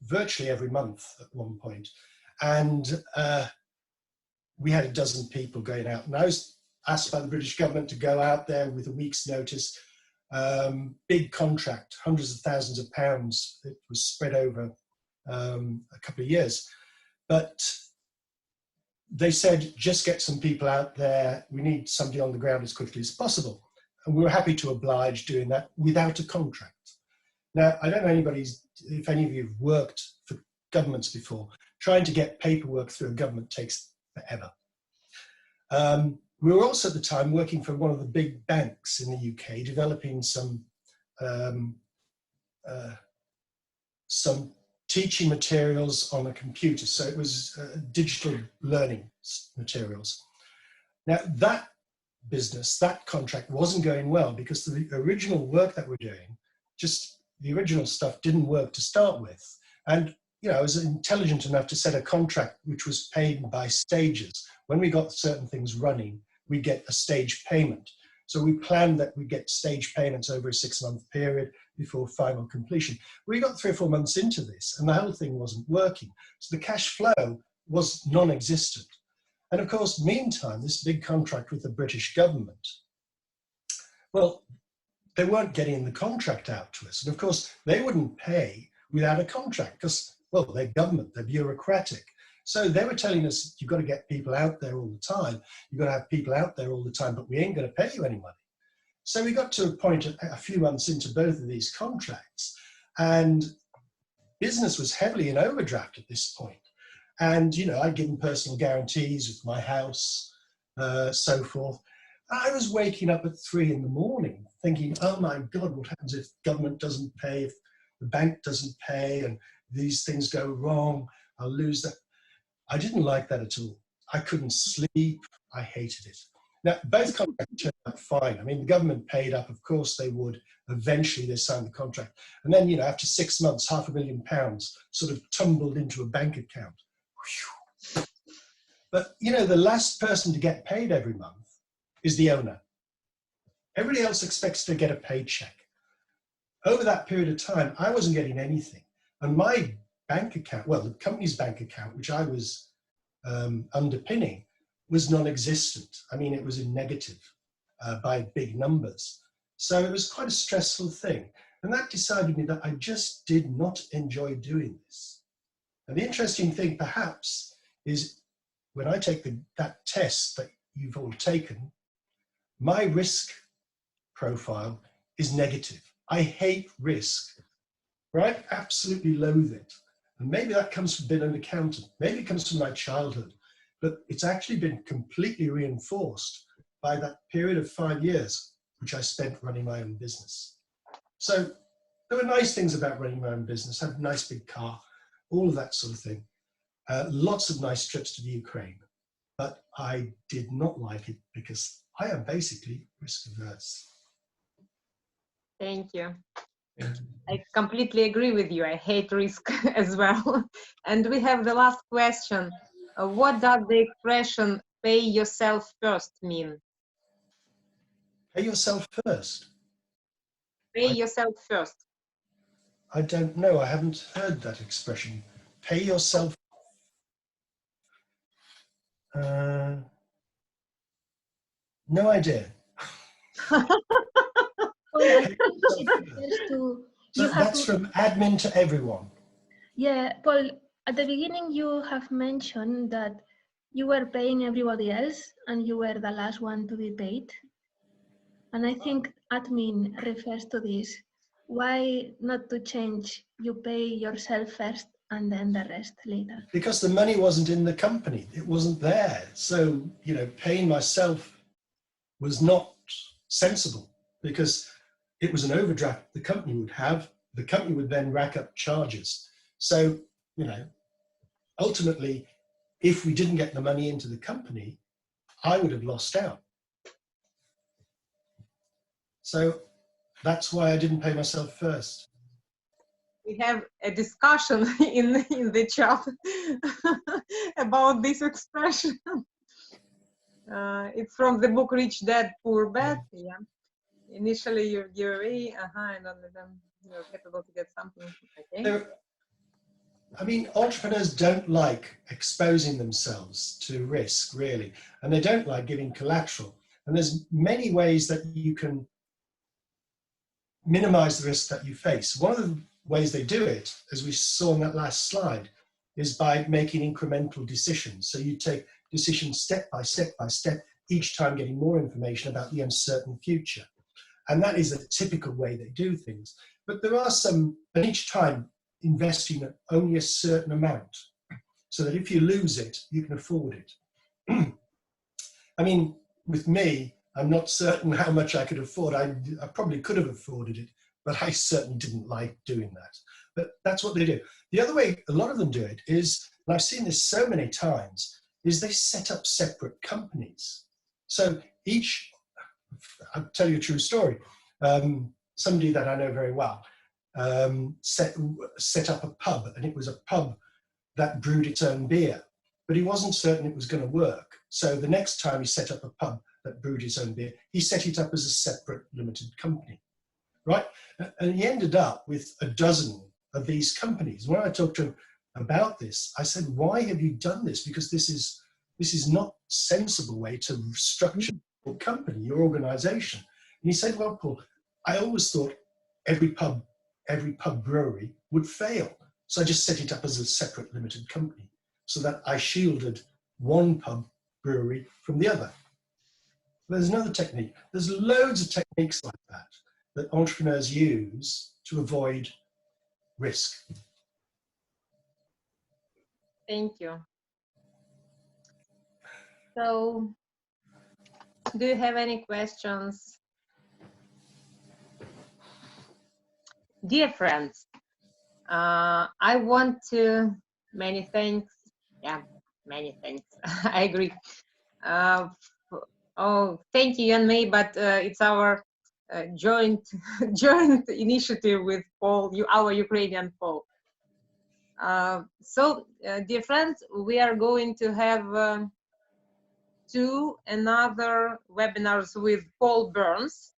[SPEAKER 2] virtually every month at one point. And we had a dozen people going out. And I was asked by the British government to go out there with a week's notice. Big contract, hundreds of thousands of pounds. It was spread over a couple of years. But they said, just get some people out there. We need somebody on the ground as quickly as possible. And we were happy to oblige doing that without a contract. Now, I don't know if any of you have worked for governments before. Trying to get paperwork through a government takes forever. We were also at the time working for one of the big banks in the UK, developing some teaching materials on a computer. So it was digital learning materials. Now that business, that contract wasn't going well because the original work that we're doing, just the original stuff didn't work to start with. And I was intelligent enough to set a contract which was paid by stages. When we got certain things running, we get a stage payment. So we planned that we get stage payments over a 6-month period before final completion. We got 3 or 4 months into this and the whole thing wasn't working. So the cash flow was non-existent. And of course, meantime, this big contract with the British government, well, they weren't getting the contract out to us. And of course, they wouldn't pay without a contract because, well, they're government, they're bureaucratic. So they were telling us, you've got to get people out there all the time. You've got to have people out there all the time, but we ain't going to pay you any money. So we got to a point a few months into both of these contracts, and business was heavily in overdraft at this point. And, I'd given personal guarantees with my house, so forth. I was waking up at 3 in the morning thinking, oh my God, what happens if government doesn't pay, if the bank doesn't pay, and these things go wrong, I'll lose that. I didn't like that at all. I couldn't sleep. I hated it. Now, both contracts turned out fine. I mean, the government paid up. Of course they would. Eventually they signed the contract. And then, after 6 months, £500,000 sort of tumbled into a bank account. Whew. But, the last person to get paid every month is the owner. Everybody else expects to get a paycheck. Over that period of time, I wasn't getting anything. And my bank account, well, the company's bank account, which I was underpinning, was non-existent. I mean, it was in negative by big numbers. So it was quite a stressful thing. And that decided me that I just did not enjoy doing this. And the interesting thing, perhaps, is when I take that test that you've all taken, my risk profile is negative. I hate risk, right? Absolutely loathe it. And maybe that comes from being an accountant. Maybe it comes from my childhood, but it's actually been completely reinforced by that period of 5 years, which I spent running my own business. So there were nice things about running my own business. I had a nice big car, all of that sort of thing. Lots of nice trips to the Ukraine, but I did not like it because I am basically risk averse.
[SPEAKER 1] Thank you. I completely agree with you. I hate risk as well. And we have the last question. What does the expression pay yourself first mean?
[SPEAKER 2] Pay yourself first?
[SPEAKER 1] Pay yourself first.
[SPEAKER 2] I don't know. I haven't heard that expression. Pay yourself. No idea. That's from admin to everyone.
[SPEAKER 6] Yeah, Paul, at the beginning you have mentioned that you were paying everybody else and you were the last one to be paid. And I think admin refers to this. Why not to change? You pay yourself first and then the rest later.
[SPEAKER 2] Because the money wasn't in the company. It wasn't there. So, paying myself was not sensible because it was an overdraft the company would have. The company would then rack up charges. So, ultimately, if we didn't get the money into the company, I would have lost out. So that's why I didn't pay myself first.
[SPEAKER 1] We have a discussion in the chat about this expression. It's from the book Rich Dad, Poor Dad. Yeah. Initially, you're away, and only then you're capable to get something. Okay.
[SPEAKER 2] I mean, entrepreneurs don't like exposing themselves to risk, really, and they don't like giving collateral. And there's many ways that you can minimize the risk that you face. One ways they do it, as we saw in that last slide, is by making incremental decisions. So you take decisions step by step by step, each time getting more information about the uncertain future. And that is a typical way they do things. But there are some, and each time investing only a certain amount, so that if you lose it, you can afford it. I mean, with me, I'm not certain how much I could afford. I probably could have afforded it, but I certainly didn't like doing that. But that's what they do. The other way a lot of them do it is, and I've seen this so many times, is they set up separate companies. So each, I'll tell you a true story. Somebody that I know very well set up a pub, and it was a pub that brewed its own beer, but he wasn't certain it was going to work. So the next time he set up a pub that brewed his own beer, he set it up as a separate limited company, right? And he ended up with a dozen of these companies. When I talked to him about this, I said, why have you done this? Because this is not a sensible way to structure your company, your organization. And he said, well, Paul, I always thought every pub brewery would fail. So I just set it up as a separate limited company so that I shielded one pub brewery from the other. There's another technique. There's loads of techniques like that that entrepreneurs use to avoid risk.
[SPEAKER 1] Thank you. So, do you have any questions? Dear friends, I want to, many thanks. I agree. Oh, thank you, Yan Mei, but it's our joint initiative with Paul, our Ukrainian Paul. So, dear friends, we are going to have another webinars with Paul Burns,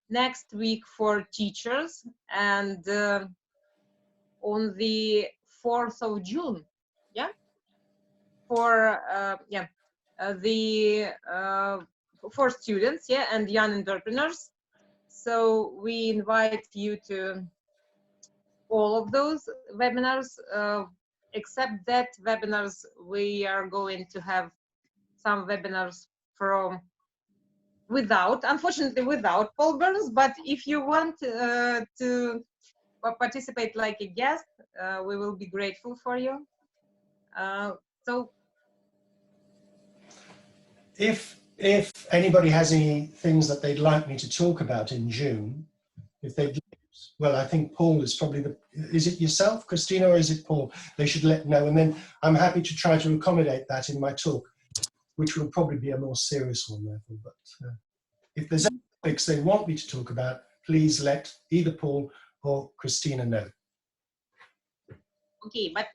[SPEAKER 1] next week for teachers, and on the 4th of June, for students, and young entrepreneurs. So we invite you to all of those webinars, except that webinars, we are going to have some webinars unfortunately without Paul Burns, but if you want to participate like a guest, we will be grateful for you. So
[SPEAKER 2] if anybody has any things that they'd like me to talk about in June, well, I think Paul is probably is it yourself, Christina, or is it Paul? They should let know, and then I'm happy to try to accommodate that in my talk, which will probably be a more serious one, therefore. But if there's any topics they want me to talk about, please let either Paul or Christina know.
[SPEAKER 1] Okay, but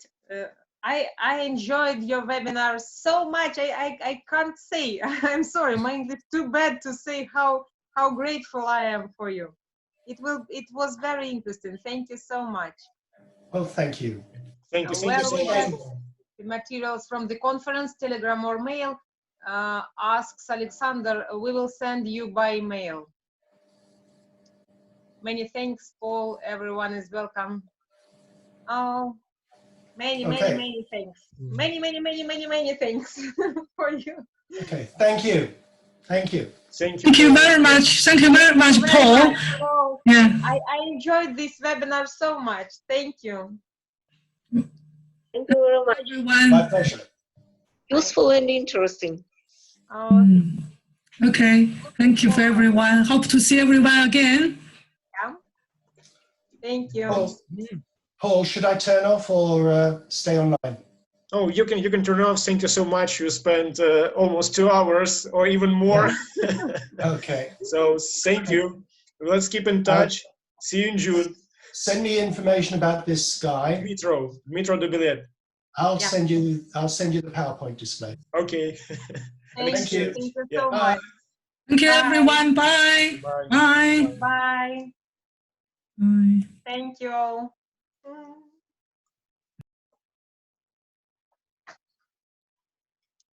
[SPEAKER 1] I enjoyed your webinar so much. I can't say. I'm sorry, my English is too bad to say how grateful I am for you. It was very interesting. Thank you so much.
[SPEAKER 2] Well, thank you.
[SPEAKER 3] Thank you.
[SPEAKER 1] Well,
[SPEAKER 3] So
[SPEAKER 1] we
[SPEAKER 3] much.
[SPEAKER 1] have the materials from the conference, Telegram or mail. Asks Alexander, we will send you by mail. Many thanks, Paul. Everyone is welcome. Oh, many thanks. Many thanks for you.
[SPEAKER 2] Okay, thank you. Thank you.
[SPEAKER 11] Thank you very much. Thank you very much, Paul.
[SPEAKER 1] Paul.
[SPEAKER 11] Yeah.
[SPEAKER 1] I enjoyed this webinar so much. Thank you.
[SPEAKER 12] Thank you very much.
[SPEAKER 11] Everyone.
[SPEAKER 2] My pleasure.
[SPEAKER 12] Useful and interesting.
[SPEAKER 11] Okay. Thank you for everyone. Hope to see everyone again.
[SPEAKER 1] Yeah. Thank you.
[SPEAKER 2] Paul, should I turn off or stay online?
[SPEAKER 3] Oh, you can turn off. Thank you so much. You spent almost 2 hours or even more.
[SPEAKER 2] Okay.
[SPEAKER 3] So thank you. Let's keep in touch. See you in June.
[SPEAKER 2] Send me information about this guy.
[SPEAKER 3] Metro do Billet.
[SPEAKER 2] I'll send you the PowerPoint display.
[SPEAKER 3] Okay.
[SPEAKER 1] Thank you. Thank you so much.
[SPEAKER 11] Thank you, everyone. Bye. Bye.
[SPEAKER 1] Bye.
[SPEAKER 11] Bye.
[SPEAKER 1] Thank you all.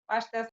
[SPEAKER 1] Paște